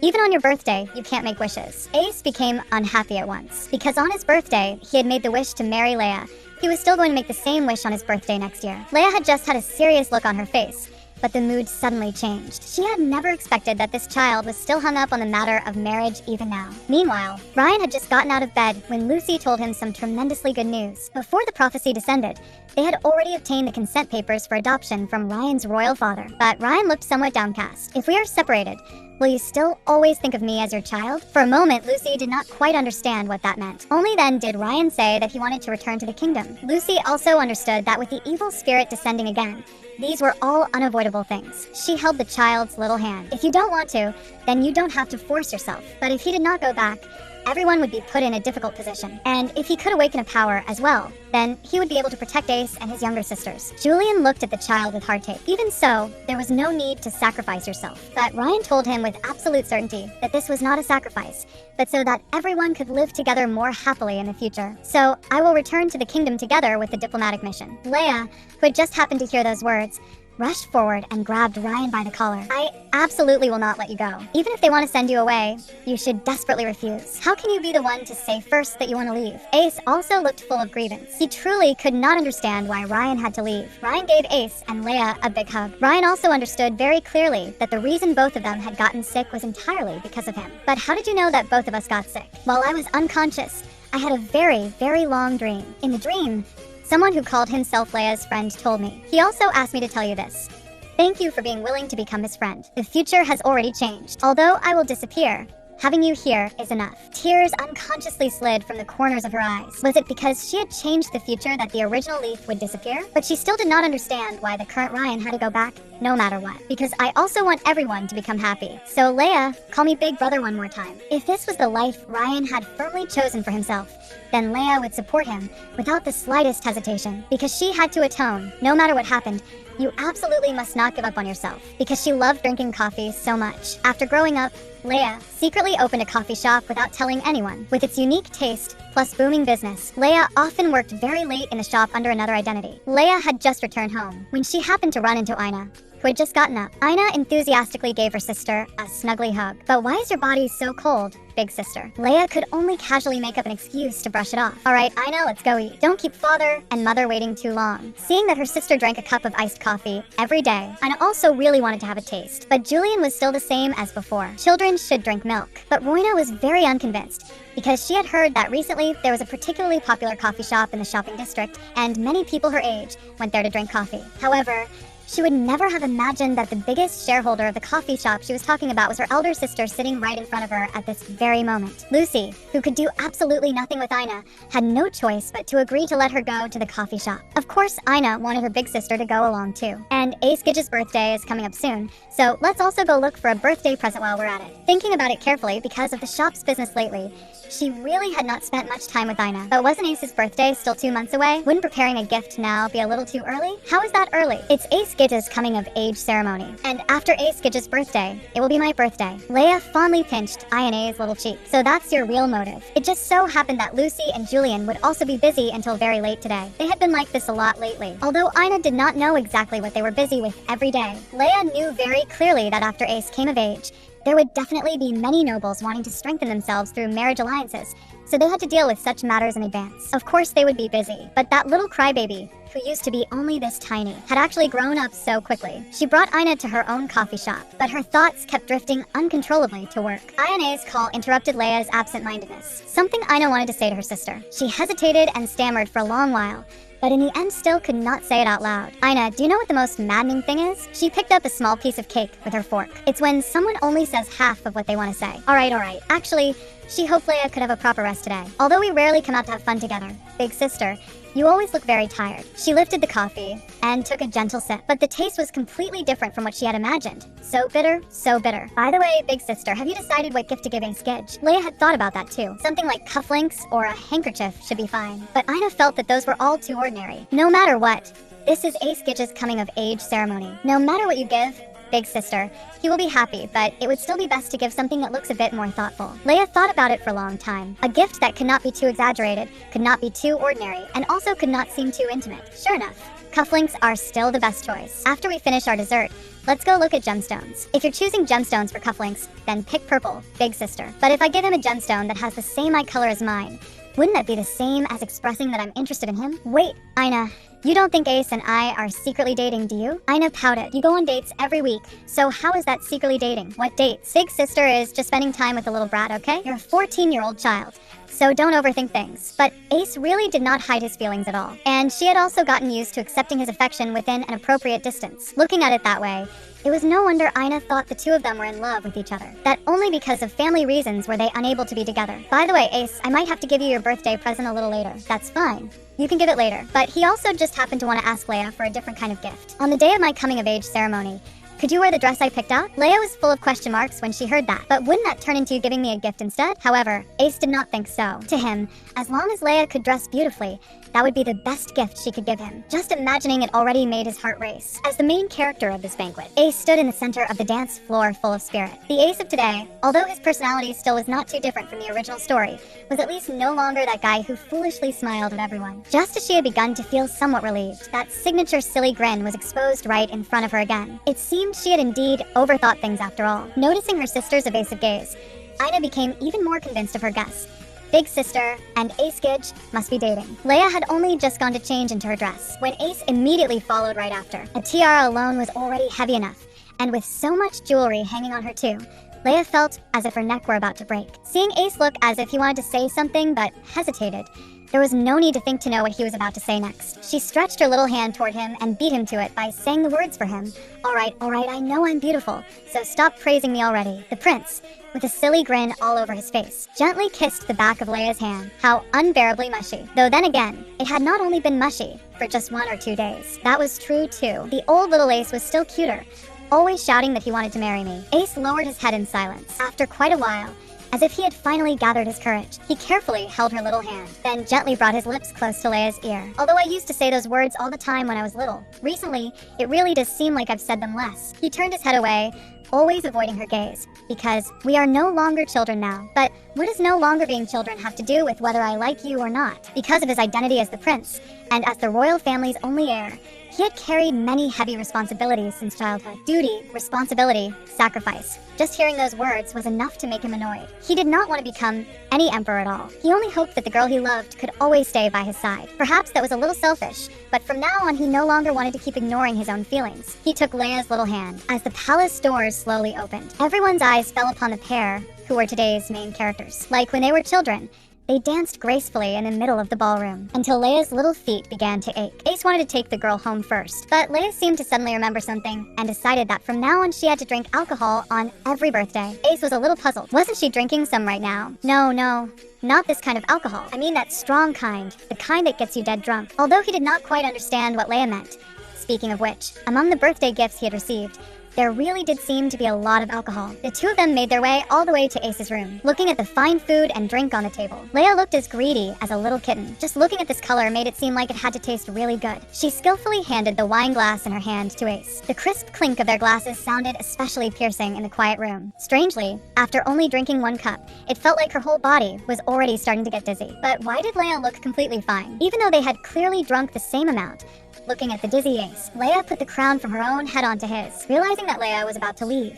Even on your birthday, you can't make wishes. Ace became unhappy at once, because on his birthday, he had made the wish to marry Leia. He was still going to make the same wish on his birthday next year. Leia had just had a serious look on her face, but the mood suddenly changed. She had never expected that this child was still hung up on the matter of marriage even now. Meanwhile, Ryan had just gotten out of bed when Lucy told him some tremendously good news. Before the prophecy descended, they had already obtained the consent papers for adoption from Ryan's royal father. But Ryan looked somewhat downcast. If we are separated, will you still always think of me as your child? For a moment, Lucy did not quite understand what that meant. Only then did Ryan say that he wanted to return to the kingdom. Lucy also understood that with the evil spirit descending again, these were all unavoidable things. She held the child's little hand. If you don't want to, then you don't have to force yourself. But if he did not go back, everyone would be put in a difficult position. And if he could awaken a power as well, then he would be able to protect Ace and his younger sisters. Julian looked at the child with heart tape. Even so, there was no need to sacrifice yourself. But Ryan told him with absolute certainty that this was not a sacrifice, but so that everyone could live together more happily in the future. So I will return to the kingdom together with the diplomatic mission. Leia, who had just happened to hear those words, rushed forward and grabbed Ryan by the collar. I absolutely will not let you go. Even if they want to send you away, you should desperately refuse. How can you be the one to say first that you want to leave? Ace also looked full of grievance. He truly could not understand why Ryan had to leave. Ryan gave Ace and Leia a big hug. Ryan also understood very clearly that the reason both of them had gotten sick was entirely because of him. But how did you know that both of us got sick? While I was unconscious, I had a very, very long dream. In the dream, someone who called himself Leia's friend told me. He also asked me to tell you this. Thank you for being willing to become his friend. The future has already changed. Although I will disappear, having you here is enough. Tears unconsciously slid from the corners of her eyes. Was it because she had changed the future that the original Leaf would disappear? But she still did not understand why the current Ryan had to go back, no matter what. Because I also want everyone to become happy. So Leia, call me Big Brother one more time. If this was the life Ryan had firmly chosen for himself, then Leia would support him without the slightest hesitation. Because she had to atone, no matter what happened. You absolutely must not give up on yourself, because she loved drinking coffee so much. After growing up, Leia secretly opened a coffee shop without telling anyone. With its unique taste, plus booming business, Leia often worked very late in the shop under another identity. Leia had just returned home when she happened to run into Ina, who had just gotten up. Ina enthusiastically gave her sister a snuggly hug. But why is your body so cold, big sister? Leia could only casually make up an excuse to brush it off. Alright, Ina, let's go eat. Don't keep father and mother waiting too long. Seeing that her sister drank a cup of iced coffee every day, Ina also really wanted to have a taste. But Julian was still the same as before. Children should drink milk. But Roina was very unconvinced, because she had heard that recently there was a particularly popular coffee shop in the shopping district, and many people her age went there to drink coffee. However, she would never have imagined that the biggest shareholder of the coffee shop she was talking about was her elder sister sitting right in front of her at this very moment. Lucy, who could do absolutely nothing with Ina, had no choice but to agree to let her go to the coffee shop. Of course, Ina wanted her big sister to go along too. And Ace Gidge's birthday is coming up soon, so let's also go look for a birthday present while we're at it. Thinking about it carefully because of the shop's business lately, she really had not spent much time with Ina. But wasn't Ace's birthday still 2 months away? Wouldn't preparing a gift now be a little too early? How is that early? It's Ace Gidge's coming of age ceremony. And after Ace Gidge's birthday, it will be my birthday. Leia fondly pinched Ina's little cheek. So that's your real motive. It just so happened that Lucy and Julian would also be busy until very late today. They had been like this a lot lately. Although Ina did not know exactly what they were busy with every day, Leia knew very clearly that after Ace came of age, there would definitely be many nobles wanting to strengthen themselves through marriage alliances, so they had to deal with such matters in advance. Of course they would be busy, but that little crybaby, who used to be only this tiny, had actually grown up so quickly. She brought Ina to her own coffee shop, but her thoughts kept drifting uncontrollably to work. Ina's call interrupted Leia's absent-mindedness, something Ina wanted to say to her sister. She hesitated and stammered for a long while, but in the end still could not say it out loud. Ina, do you know what the most maddening thing is? She picked up a small piece of cake with her fork. It's when someone only says half of what they want to say. Alright. Actually, she hoped Leia could have a proper rest today. Although we rarely come out to have fun together, big sister, you always look very tired. She lifted the coffee and took a gentle sip, but the taste was completely different from what she had imagined. So bitter, so bitter. By the way, big sister, have you decided what gift to give Ace Gidge? Leia had thought about that too. Something like cufflinks or a handkerchief should be fine. But Ina felt that those were all too ordinary. No matter what, this is Ace Gidge's coming of age ceremony. No matter what you give, big sister, he will be happy, but it would still be best to give something that looks a bit more thoughtful. Leia thought about it for a long time. A gift that could not be too exaggerated, could not be too ordinary, and also could not seem too intimate. Sure enough, cufflinks are still the best choice. After we finish our dessert, let's go look at gemstones. If you're choosing gemstones for cufflinks, then pick purple, big sister. But if I give him a gemstone that has the same eye color as mine, wouldn't that be the same as expressing that I'm interested in him? Wait, Ina, you don't think Ace and I are secretly dating, do you? Ina pouted. You go on dates every week, so how is that secretly dating? What dates? Big sister is just spending time with the little brat, okay? You're a 14-year-old child, so don't overthink things. But Ace really did not hide his feelings at all, and she had also gotten used to accepting his affection within an appropriate distance. Looking at it that way, it was no wonder Ina thought the two of them were in love with each other. That only because of family reasons were they unable to be together. By the way, Ace, I might have to give you your birthday present a little later. That's fine. You can give it later. But he also just happened to want to ask Leia for a different kind of gift. On the day of my coming of age ceremony, Could you wear the dress I picked out? Leia was full of question marks when she heard that, but wouldn't that turn into you giving me a gift instead? However, Ace did not think so. To him, as long as Leia could dress beautifully, that would be the best gift she could give him. Just imagining it already made his heart race. As the main character of this banquet, Ace stood in the center of the dance floor full of spirit. The Ace of today, although his personality still was not too different from the original story, was at least no longer that guy who foolishly smiled at everyone. Just as she had begun to feel somewhat relieved, that signature silly grin was exposed right in front of her again. It seemed she had indeed overthought things after all. Noticing her sister's evasive gaze, Ina became even more convinced of her guess. Big Sister and Ace Gidge must be dating. Leia had only just gone to change into her dress, when Ace immediately followed right after. A tiara alone was already heavy enough, and with so much jewelry hanging on her too, Leia felt as if her neck were about to break. Seeing Ace look as if he wanted to say something but hesitated, there was no need to think to know what he was about to say next. She stretched her little hand toward him and beat him to it by saying the words for him. All right, I know I'm beautiful, so stop praising me already. The prince, with a silly grin all over his face, gently kissed the back of Leia's hand. How unbearably mushy. Though then again, it had not only been mushy for just 1 or 2 days. That was true too. The old little Ace was still cuter, always shouting that he wanted to marry me. Ace lowered his head in silence. After quite a while, as if he had finally gathered his courage, he carefully held her little hand, then gently brought his lips close to Leia's ear. Although I used to say those words all the time when I was little, recently, it really does seem like I've said them less. He turned his head away, always avoiding her gaze, because we are no longer children now. But what does no longer being children have to do with whether I like you or not? Because of his identity as the prince, and as the royal family's only heir, he had carried many heavy responsibilities since childhood. Duty, responsibility, sacrifice. Just hearing those words was enough to make him annoyed. He did not want to become any emperor at all. He only hoped that the girl he loved could always stay by his side. Perhaps that was a little selfish, but from now on he no longer wanted to keep ignoring his own feelings. He took Leia's little hand. As the palace doors slowly opened, everyone's eyes fell upon the pair who were today's main characters. Like when they were children, they danced gracefully in the middle of the ballroom, until Leia's little feet began to ache. Ace wanted to take the girl home first, but Leia seemed to suddenly remember something, and decided that from now on she had to drink alcohol on every birthday. Ace was a little puzzled. Wasn't she drinking some right now? No, not this kind of alcohol. I mean that strong kind, the kind that gets you dead drunk. Although he did not quite understand what Leia meant. Speaking of which, among the birthday gifts he had received, there really did seem to be a lot of alcohol. The two of them made their way all the way to Ace's room, looking at the fine food and drink on the table. Leia looked as greedy as a little kitten. Just looking at this color made it seem like it had to taste really good. She skillfully handed the wine glass in her hand to Ace. The crisp clink of their glasses sounded especially piercing in the quiet room. Strangely, after only drinking 1 cup, it felt like her whole body was already starting to get dizzy. But why did Leia look completely fine? Even though they had clearly drunk the same amount, looking at the dizzy Ace, Leia put the crown from her own head onto his. Realizing that Leia was about to leave,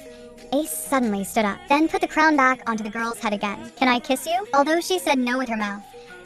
Ace suddenly stood up, then put the crown back onto the girl's head again. Can I kiss you? Although she said no with her mouth,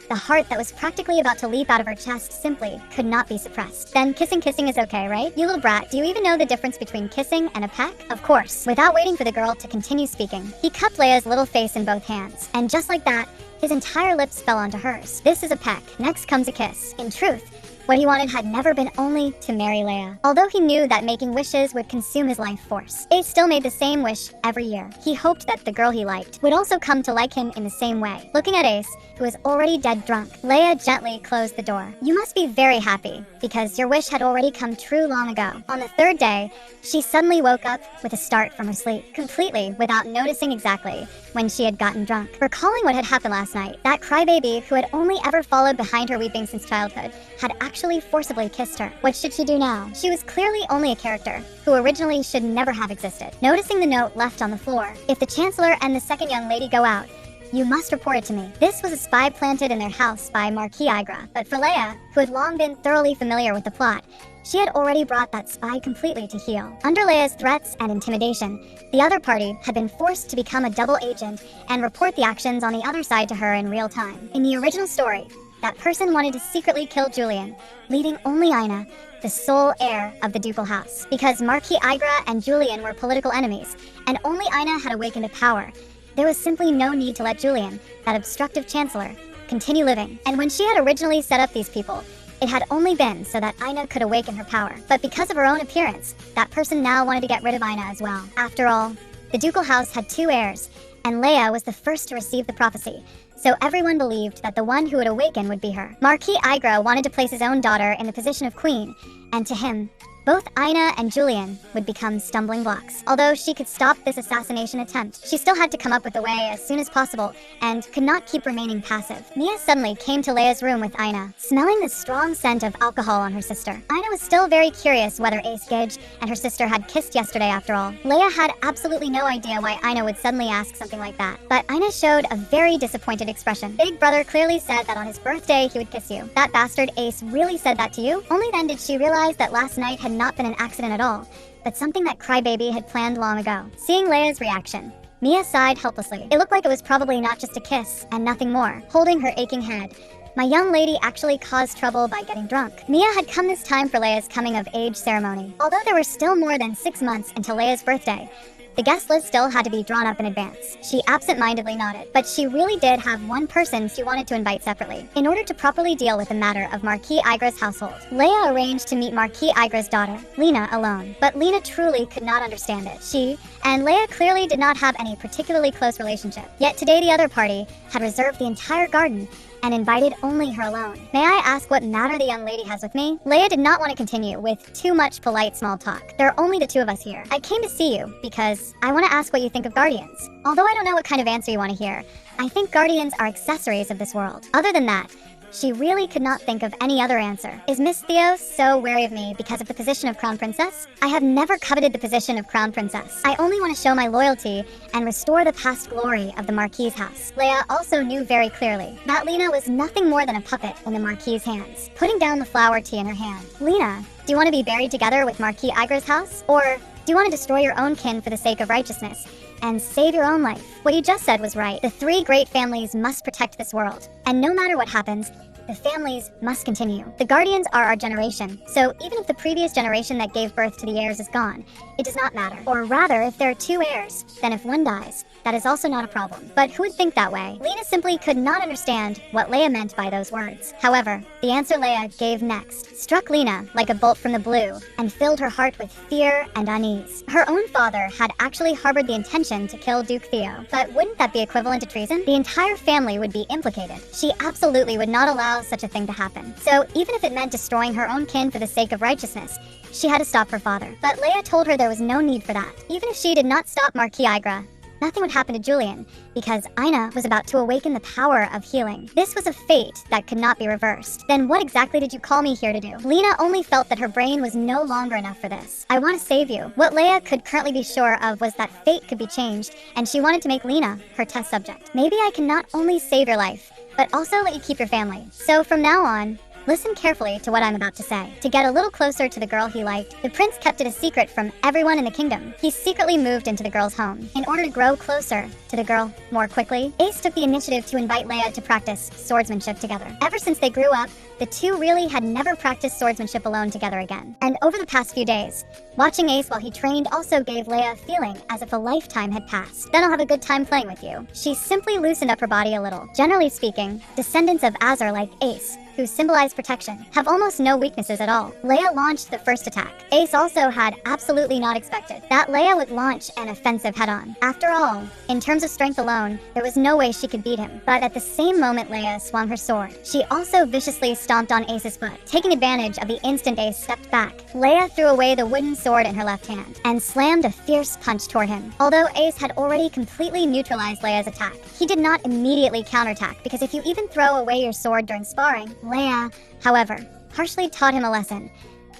the heart that was practically about to leap out of her chest simply could not be suppressed. Then kissing is okay, right? You little brat, do you even know the difference between kissing and a peck? Of course. Without waiting for the girl to continue speaking, he cupped Leia's little face in both hands, and just like that, his entire lips fell onto hers. This is a peck. Next comes a kiss. In truth, what he wanted had never been only to marry Leia. Although he knew that making wishes would consume his life force, Ace still made the same wish every year. He hoped that the girl he liked would also come to like him in the same way. Looking at Ace, who was already dead drunk, Leia gently closed the door. You must be very happy, because your wish had already come true long ago. On the 3rd day, she suddenly woke up with a start from her sleep, completely without noticing exactly when she had gotten drunk. Recalling what had happened last night, that crybaby who had only ever followed behind her weeping since childhood had actually forcibly kissed her. What should she do now? She was clearly only a character who originally should never have existed. Noticing the note left on the floor, if the Chancellor and the second young lady go out, you must report it to me. This was a spy planted in their house by Marquis Igra, but for Leia, who had long been thoroughly familiar with the plot, she had already brought that spy completely to heel. Under Leia's threats and intimidation, the other party had been forced to become a double agent and report the actions on the other side to her in real time. In the original story, that person wanted to secretly kill Julian, leaving only Ina, the sole heir of the ducal house. Because Marquis Igra and Julian were political enemies, and only Ina had awakened to power, there was simply no need to let Julian, that obstructive chancellor, continue living. And when she had originally set up these people, it had only been so that Ina could awaken her power. But because of her own appearance, that person now wanted to get rid of Ina as well. After all, the ducal house had 2 heirs, and Leia was the first to receive the prophecy, so everyone believed that the one who would awaken would be her. Marquis Igra wanted to place his own daughter in the position of queen, and to him, Both Aina and Julian would become stumbling blocks. Although she could stop this assassination attempt, she still had to come up with a way as soon as possible and could not keep remaining passive. Mia suddenly came to Leia's room with Aina, smelling the strong scent of alcohol on her sister. Aina was still very curious whether Ace Gidge and her sister had kissed yesterday after all. Leia had absolutely no idea why Aina would suddenly ask something like that, but Aina showed a very disappointed expression. Big brother clearly said that on his birthday he would kiss you. That bastard Ace really said that to you? Only then did she realize that last night had not been an accident at all, but something that Crybaby had planned long ago. Seeing Leia's reaction, Mia sighed helplessly. It looked like it was probably not just a kiss and nothing more. Holding her aching head, my young lady actually caused trouble by getting drunk. Mia had come this time for Leia's coming-of-age ceremony. Although there were still more than 6 months until Leia's birthday, the guest list still had to be drawn up in advance. She absent-mindedly nodded, but she really did have one person she wanted to invite separately. In order to properly deal with the matter of Marquis Igra's household, Leia arranged to meet Marquis Igra's daughter, Lena, alone. But Lena truly could not understand it. She and Leia clearly did not have any particularly close relationship. Yet today the other party had reserved the entire garden and invited only her alone. May I ask what matter the young lady has with me? Leia did not want to continue with too much polite small talk. There are only the two of us here. I came to see you because I want to ask what you think of Guardians. Although I don't know what kind of answer you want to hear, I think Guardians are accessories of this world. Other than that, she really could not think of any other answer. Is Miss Theo so wary of me because of the position of Crown Princess? I have never coveted the position of Crown Princess. I only want to show my loyalty and restore the past glory of the Marquis's house. Leia also knew very clearly that Lena was nothing more than a puppet in the Marquis's hands. Putting down the flower tea in her hand. Lena, do you want to be buried together with Marquis Igra's house? Or do you want to destroy your own kin for the sake of righteousness and save your own life? What you just said was right. The three great families must protect this world. And no matter what happens, the families must continue. The Guardians are our generation, so even if the previous generation that gave birth to the heirs is gone, it does not matter. Or rather, if there are two heirs, then if one dies, that is also not a problem. But who would think that way? Lena simply could not understand what Leia meant by those words. However, the answer Leia gave next struck Lena like a bolt from the blue and filled her heart with fear and unease. Her own father had actually harbored the intention to kill Duke Theo, but wouldn't that be equivalent to treason? The entire family would be implicated. She absolutely would not allow such a thing to happen. So even if it meant destroying her own kin for the sake of righteousness, she had to stop her father. But Leia told her there was no need for that. Even if she did not stop Marquis Igra, nothing would happen to Julian, because Aina was about to awaken the power of healing. This was a fate that could not be reversed. Then what exactly did you call me here to do? Lena only felt that her brain was no longer enough for this. I want to save you. What Leia could currently be sure of was that fate could be changed, and she wanted to make Lena her test subject. Maybe I can not only save your life, but also let you keep your family. So from now on, listen carefully to what I'm about to say. To get a little closer to the girl he liked, the prince kept it a secret from everyone in the kingdom. He secretly moved into the girl's home. In order to grow closer to the girl more quickly, Ace took the initiative to invite Leia to practice swordsmanship together. Ever since they grew up, the two really had never practiced swordsmanship alone together again. And over the past few days, watching Ace while he trained also gave Leia a feeling as if a lifetime had passed. Then I'll have a good time playing with you. She simply loosened up her body a little. Generally speaking, descendants of Azur like Ace, who symbolize protection, have almost no weaknesses at all. Leia launched the first attack. Ace also had absolutely not expected that Leia would launch an offensive head-on. After all, in terms of strength alone, there was no way she could beat him. But at the same moment Leia swung her sword, she also viciously stomped on Ace's foot. Taking advantage of the instant Ace stepped back, Leia threw away the wooden sword in her left hand and slammed a fierce punch toward him. Although Ace had already completely neutralized Leia's attack, he did not immediately counterattack, because if you even throw away your sword during sparring, Leia, however, harshly taught him a lesson.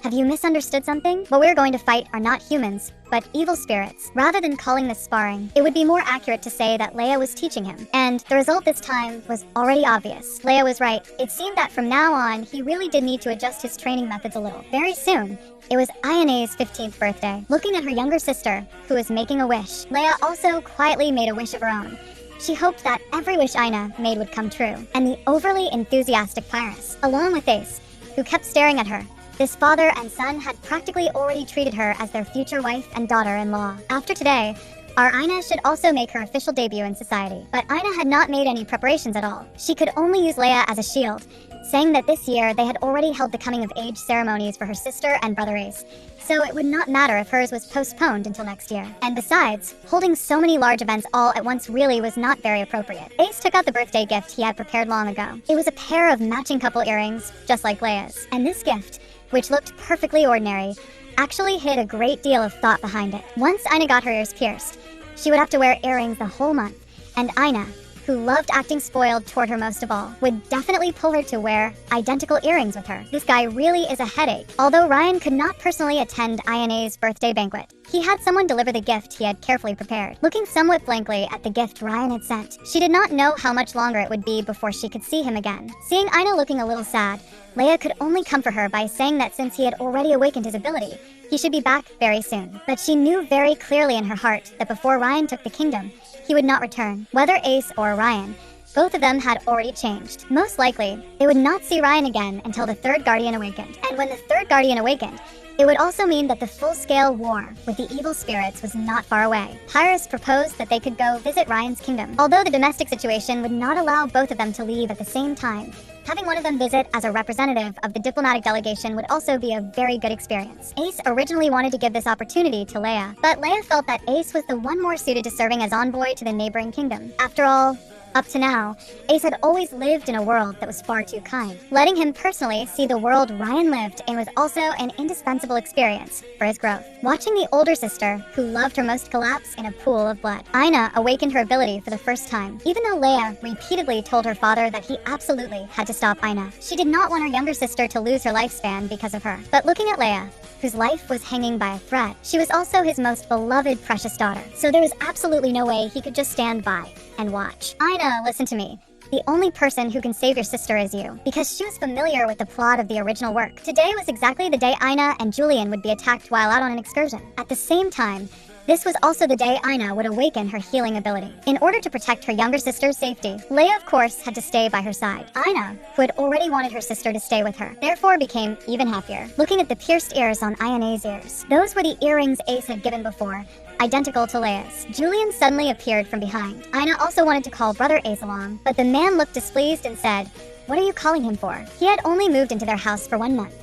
Have you misunderstood something? What we're going to fight are not humans, but evil spirits. Rather than calling this sparring, it would be more accurate to say that Leia was teaching him. And the result this time was already obvious. Leia was right. It seemed that from now on, he really did need to adjust his training methods a little. Very soon, it was Ayane's 15th birthday. Looking at her younger sister, who was making a wish, Leia also quietly made a wish of her own. She hoped that every wish Aina made would come true, and the overly enthusiastic Pyrus, along with Ace, who kept staring at her. This father and son had practically already treated her as their future wife and daughter-in-law. After today, our Aina should also make her official debut in society. But Aina had not made any preparations at all. She could only use Leia as a shield, saying that this year they had already held the coming-of-age ceremonies for her sister and brother Ace, so it would not matter if hers was postponed until next year. And besides, holding so many large events all at once really was not very appropriate. Ace took out the birthday gift he had prepared long ago. It was a pair of matching couple earrings, just like Leia's. And this gift, which looked perfectly ordinary, actually hid a great deal of thought behind it. Once Ina got her ears pierced, she would have to wear earrings the whole month, and Ina, who loved acting spoiled toward her most of all, would definitely pull her to wear identical earrings with her. This guy really is a headache. Although Ryan could not personally attend Ina's birthday banquet, he had someone deliver the gift he had carefully prepared. Looking somewhat blankly at the gift Ryan had sent, she did not know how much longer it would be before she could see him again. Seeing Ina looking a little sad, Leia could only comfort her by saying that since he had already awakened his ability, he should be back very soon. But she knew very clearly in her heart that before Ryan took the kingdom, he would not return. Whether Ace or Ryan, both of them had already changed. Most likely, they would not see Ryan again until the third guardian awakened. And when the third guardian awakened, it would also mean that the full-scale war with the evil spirits was not far away. Pyrus proposed that they could go visit Ryan's kingdom. Although the domestic situation would not allow both of them to leave at the same time, having one of them visit as a representative of the diplomatic delegation would also be a very good experience. Ace originally wanted to give this opportunity to Leia, but Leia felt that Ace was the one more suited to serving as envoy to the neighboring kingdom. After all, up to now, Ace had always lived in a world that was far too kind. Letting him personally see the world Ryan lived in was also an indispensable experience for his growth. Watching the older sister, who loved her most, collapse in a pool of blood, Ina awakened her ability for the first time. Even though Leia repeatedly told her father that he absolutely had to stop Ina, she did not want her younger sister to lose her lifespan because of her. But looking at Leia, whose life was hanging by a thread, she was also his most beloved precious daughter, so there was absolutely no way he could just stand by and watch. Ina, listen to me. The only person who can save your sister is you, because she was familiar with the plot of the original work. Today was exactly the day Ina and Julian would be attacked while out on an excursion. At the same time, this was also the day Ina would awaken her healing ability. In order to protect her younger sister's safety, Leia of course had to stay by her side. Ina, who had already wanted her sister to stay with her, therefore became even happier. Looking at the pierced ears on Ina's ears, those were the earrings Ace had given before, identical to Leia's. Julian suddenly appeared from behind. Ina also wanted to call brother Ace along, but the man looked displeased and said, "What are you calling him for?" He had only moved into their house for 1 month,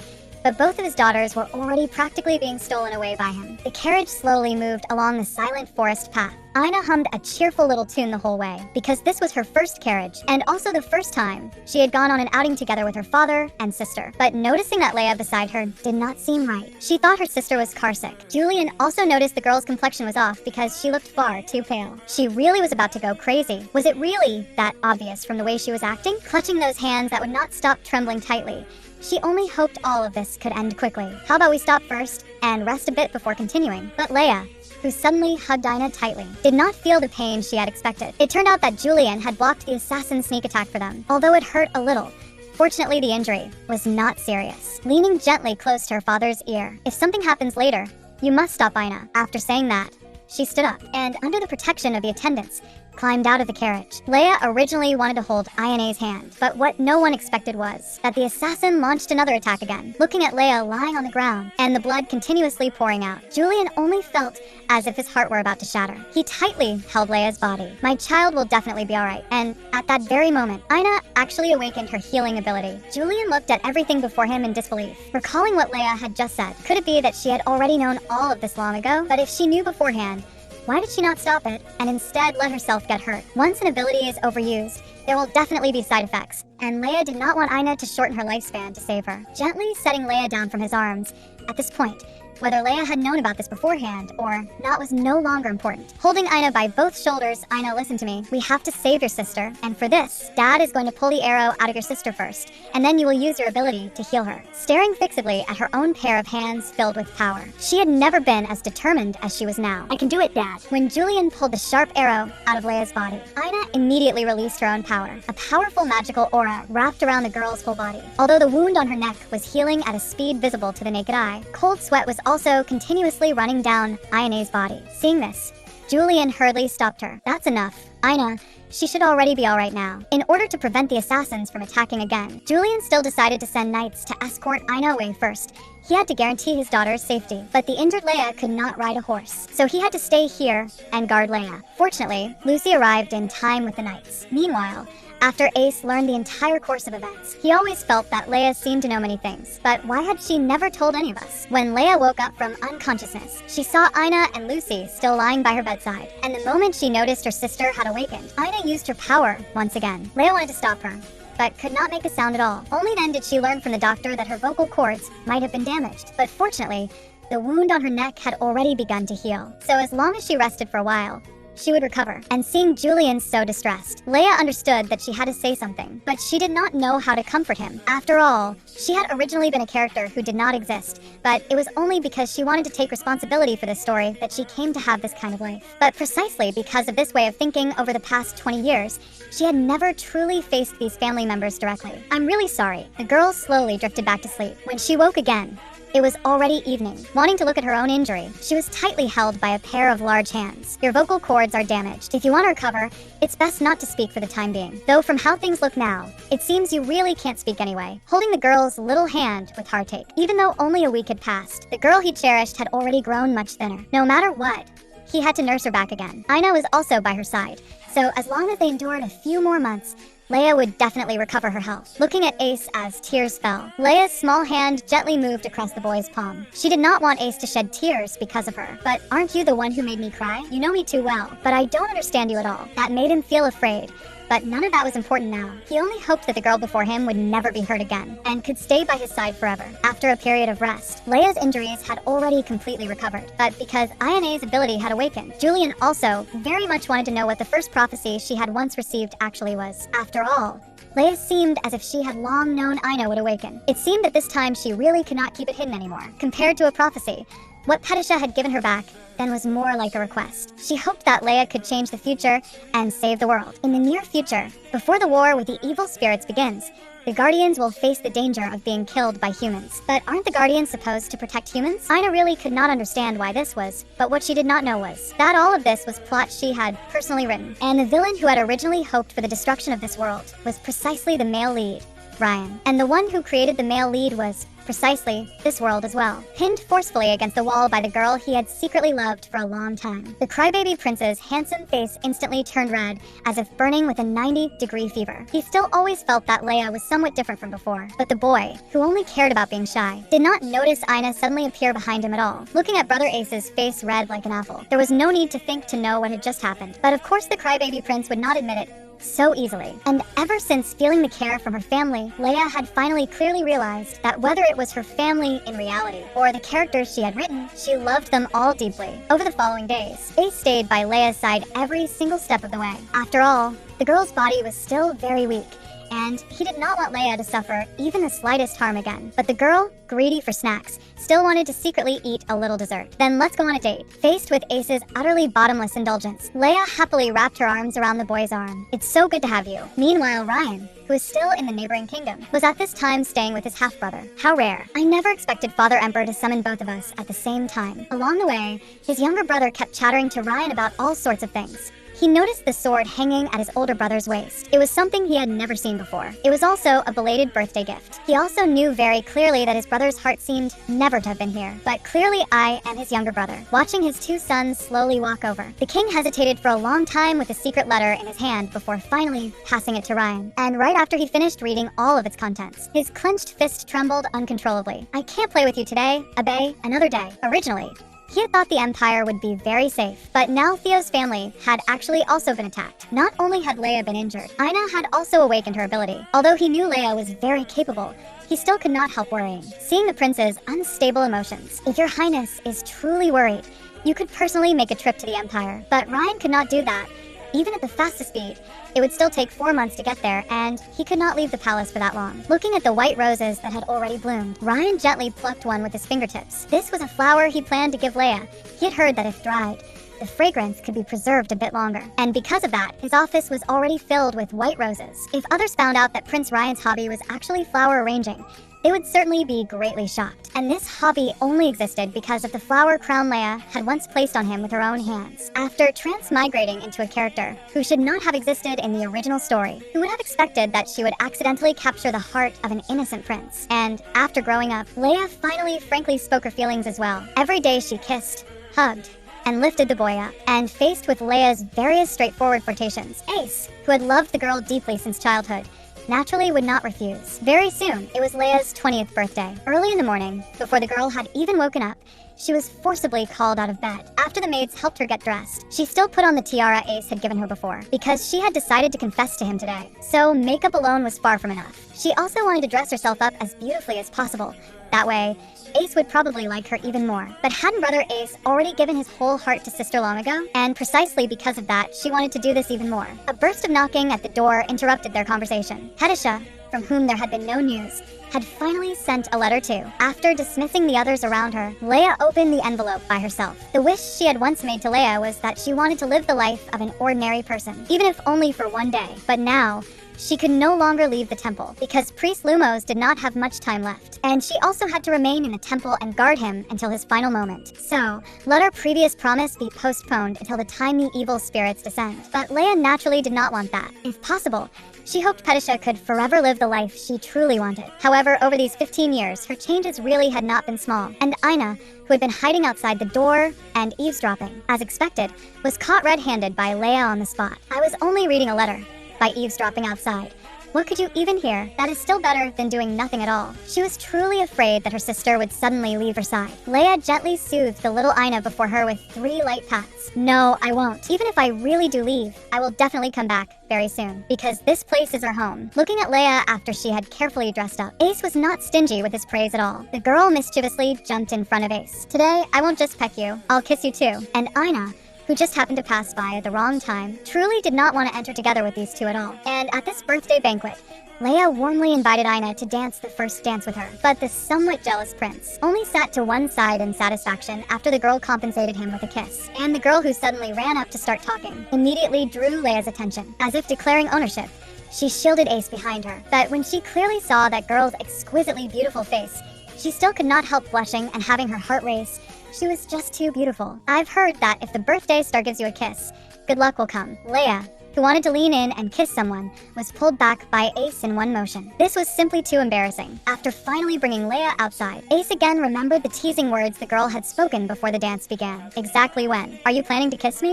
but both of his daughters were already practically being stolen away by him. The carriage slowly moved along the silent forest path. Ina hummed a cheerful little tune the whole way, because this was her first carriage, and also the first time she had gone on an outing together with her father and sister. But noticing that Leia beside her did not seem right. She thought her sister was carsick. Julian also noticed the girl's complexion was off because she looked far too pale. She really was about to go crazy. Was it really that obvious from the way she was acting? Clutching those hands that would not stop trembling tightly, she only hoped all of this could end quickly. How about we stop first and rest a bit before continuing? But Leia, who suddenly hugged Ina tightly, did not feel the pain she had expected. It turned out that Julian had blocked the assassin's sneak attack for them, although it hurt a little. Fortunately, the injury was not serious. Leaning gently close to her father's ear, "If something happens later, you must stop Ina." After saying that, she stood up, and under the protection of the attendants, climbed out of the carriage. Leia originally wanted to hold Ina's hand, but what no one expected was that the assassin launched another attack again. Looking at Leia lying on the ground and the blood continuously pouring out, Julian only felt as if his heart were about to shatter. He tightly held Leia's body. "My child will definitely be alright." And at that very moment, Ina actually awakened her healing ability. Julian looked at everything before him in disbelief, recalling what Leia had just said. Could it be that she had already known all of this long ago? But if she knew beforehand, why did she not stop it and instead let herself get hurt? Once an ability is overused, there will definitely be side effects, and Leia did not want Ina to shorten her lifespan to save her. Gently setting Leia down from his arms, at this point, whether Leia had known about this beforehand or not was no longer important. Holding Ina by both shoulders, "Ina, listen to me. We have to save your sister, and for this, Dad is going to pull the arrow out of your sister first, and then you will use your ability to heal her." Staring fixedly at her own pair of hands filled with power, she had never been as determined as she was now. "I can do it, Dad." When Julian pulled the sharp arrow out of Leia's body, Ina immediately released her own power. A powerful magical aura wrapped around the girl's whole body. Although the wound on her neck was healing at a speed visible to the naked eye, cold sweat was also continuously running down Ina's body. Seeing this, Julian hurriedly stopped her. "That's enough. Ina, she should already be alright now." In order to prevent the assassins from attacking again, Julian still decided to send knights to escort Ina away first. He had to guarantee his daughter's safety, but the injured Leia could not ride a horse, so he had to stay here and guard Leia. Fortunately, Lucy arrived in time with the knights. Meanwhile, after Ace learned the entire course of events, he always felt that Leia seemed to know many things, but why had she never told any of us? When Leia woke up from unconsciousness, she saw Ina and Lucy still lying by her bedside, and the moment she noticed her sister had awakened, Ina used her power once again. Leia wanted to stop her, but could not make a sound at all. Only then did she learn from the doctor that her vocal cords might have been damaged, but fortunately, The wound on her neck had already begun to heal, so as long as she rested for a while, she would recover. And seeing Julian so distressed, Leia understood that she had to say something, but she did not know how to comfort him. After all, she had originally been a character who did not exist, but it was only because she wanted to take responsibility for this story that she came to have this kind of life. But precisely because of this way of thinking over the past 20 years, she had never truly faced these family members directly. "I'm really sorry." The girl slowly drifted back to sleep. When she woke again, it was already evening. Wanting to look at her own injury, she was tightly held by a pair of large hands. "Your vocal cords are damaged. If you want to recover, it's best not to speak for the time being. Though from how things look now, it seems you really can't speak anyway." Holding the girl's little hand with heartache. Even though only a week had passed, the girl he cherished had already grown much thinner. No matter what, he had to nurse her back again. Aina was also by her side, so as long as they endured a few more months, Leia would definitely recover her health. Looking at Ace as tears fell, Leia's small hand gently moved across the boy's palm. She did not want Ace to shed tears because of her. "But aren't you the one who made me cry? You know me too well, but I don't understand you at all." That made him feel afraid. But none of that was important now. He only hoped that the girl before him would never be hurt again, and could stay by his side forever. After a period of rest, Leia's injuries had already completely recovered, but because Ayane's ability had awakened, Julian also very much wanted to know what the first prophecy she had once received actually was. After all, Leia seemed as if she had long known Aina would awaken. It seemed that this time she really could not keep it hidden anymore. Compared to a prophecy, what Pedisha had given her back then was more like a request. She hoped that Leia could change the future and save the world. In the near future, before the war with the evil spirits begins, the Guardians will face the danger of being killed by humans. But aren't the Guardians supposed to protect humans? Aina really could not understand why this was, but what she did not know was that all of this was plot she had personally written. And the villain who had originally hoped for the destruction of this world was precisely the male lead, Ryan. And the one who created the male lead was precisely this world as well. Pinned forcefully against the wall by the girl he had secretly loved for a long time, the crybaby prince's handsome face instantly turned red, as if burning with a 90-degree fever. He still always felt that Leia was somewhat different from before, but the boy, who only cared about being shy, did not notice Aina suddenly appear behind him at all. Looking at Brother Ace's face red like an apple, there was no need to think to know what had just happened. But of course the crybaby prince would not admit it so easily. And ever since feeling the care from her family, Leia had finally clearly realized that whether it was her family in reality or the characters she had written, she loved them all deeply. Over the following days, Ace stayed by Leia's side every single step of the way. After all, the girl's body was still very weak, and he did not want Leia to suffer even the slightest harm again. But the girl, greedy for snacks, still wanted to secretly eat a little dessert. "Then let's go on a date." Faced with Ace's utterly bottomless indulgence, Leia happily wrapped her arms around the boy's arm. "It's so good to have you." Meanwhile, Ryan, who was still in the neighboring kingdom, was at this time staying with his half-brother. How rare. I never expected Father Emperor to summon both of us at the same time. Along the way, his younger brother kept chattering to Ryan about all sorts of things. He noticed the sword hanging at his older brother's waist. It was something he had never seen before. It was also a belated birthday gift. He also knew very clearly that his brother's heart seemed never to have been here. But clearly I am his younger brother. Watching his two sons slowly walk over, the king hesitated for a long time with the secret letter in his hand before finally passing it to Ryan. And right after he finished reading all of its contents, his clenched fist trembled uncontrollably. "I can't play with you today. Abe, another day." Originally, he had thought the Empire would be very safe, but now Theo's family had actually also been attacked. Not only had Leia been injured, Aina had also awakened her ability. Although he knew Leia was very capable, he still could not help worrying. Seeing the prince's unstable emotions, "If your highness is truly worried, you could personally make a trip to the Empire." But Ryan could not do that. Even at the fastest speed, it would still take 4 months to get there, and he could not leave the palace for that long. Looking at the white roses that had already bloomed, Ryan gently plucked one with his fingertips. This was a flower he planned to give Leia. He had heard that if dried, the fragrance could be preserved a bit longer. And because of that, his office was already filled with white roses. If others found out that Prince Ryan's hobby was actually flower arranging, they would certainly be greatly shocked. And this hobby only existed because of the flower crown Leia had once placed on him with her own hands. After transmigrating into a character who should not have existed in the original story, who would have expected that she would accidentally capture the heart of an innocent prince. And after growing up, Leia finally frankly spoke her feelings as well. Every day she kissed, hugged, and lifted the boy up. And faced with Leia's various straightforward flirtations, Ace, who had loved the girl deeply since childhood, naturally would not refuse. Very soon, it was Leia's 20th birthday. Early in the morning, before the girl had even woken up, she was forcibly called out of bed. After the maids helped her get dressed, she still put on the tiara Ace had given her before, because she had decided to confess to him today. So makeup alone was far from enough. She also wanted to dress herself up as beautifully as possible, That way, Ace would probably like her even more. But hadn't brother Ace already given his whole heart to sister long ago? And precisely because of that, she wanted to do this even more. A burst of knocking at the door interrupted their conversation. Hedisha, from whom there had been no news, had finally sent a letter too. After dismissing the others around her, Leia opened the envelope by herself. The wish she had once made to Leia was that she wanted to live the life of an ordinary person, even if only for one day. But now, she could no longer leave the temple, because Priest Lumos did not have much time left, and she also had to remain in the temple and guard him until his final moment. So, let our previous promise be postponed until the time the evil spirits descend. But Leia naturally did not want that. If possible, she hoped Pedisha could forever live the life she truly wanted. However, over these 15 years, her changes really had not been small, and Aina, who had been hiding outside the door and eavesdropping, as expected, was caught red-handed by Leia on the spot. I was only reading a letter. By eavesdropping outside. What could you even hear? That is still better than doing nothing at all. She was truly afraid that her sister would suddenly leave her side. Leia gently soothed the little Aina before her with 3 light pats. No, I won't. Even if I really do leave, I will definitely come back very soon, because this place is our home. Looking at Leia after she had carefully dressed up, Ace was not stingy with his praise at all. The girl mischievously jumped in front of Ace. Today, I won't just peck you, I'll kiss you too. And Aina, who just happened to pass by at the wrong time, truly did not want to enter together with these two at all. And at this birthday banquet, Leia warmly invited Aina to dance the first dance with her. But the somewhat jealous prince only sat to one side in satisfaction after the girl compensated him with a kiss. And the girl who suddenly ran up to start talking immediately drew Leia's attention. As if declaring ownership, she shielded Ace behind her. But when she clearly saw that girl's exquisitely beautiful face, she still could not help blushing and having her heart race. She was just too beautiful. I've heard that if the birthday star gives you a kiss, good luck will come. Leia, who wanted to lean in and kiss someone, was pulled back by Ace in one motion. This was simply too embarrassing. After finally bringing Leia outside, Ace again remembered the teasing words the girl had spoken before the dance began. Exactly when? Are you planning to kiss me?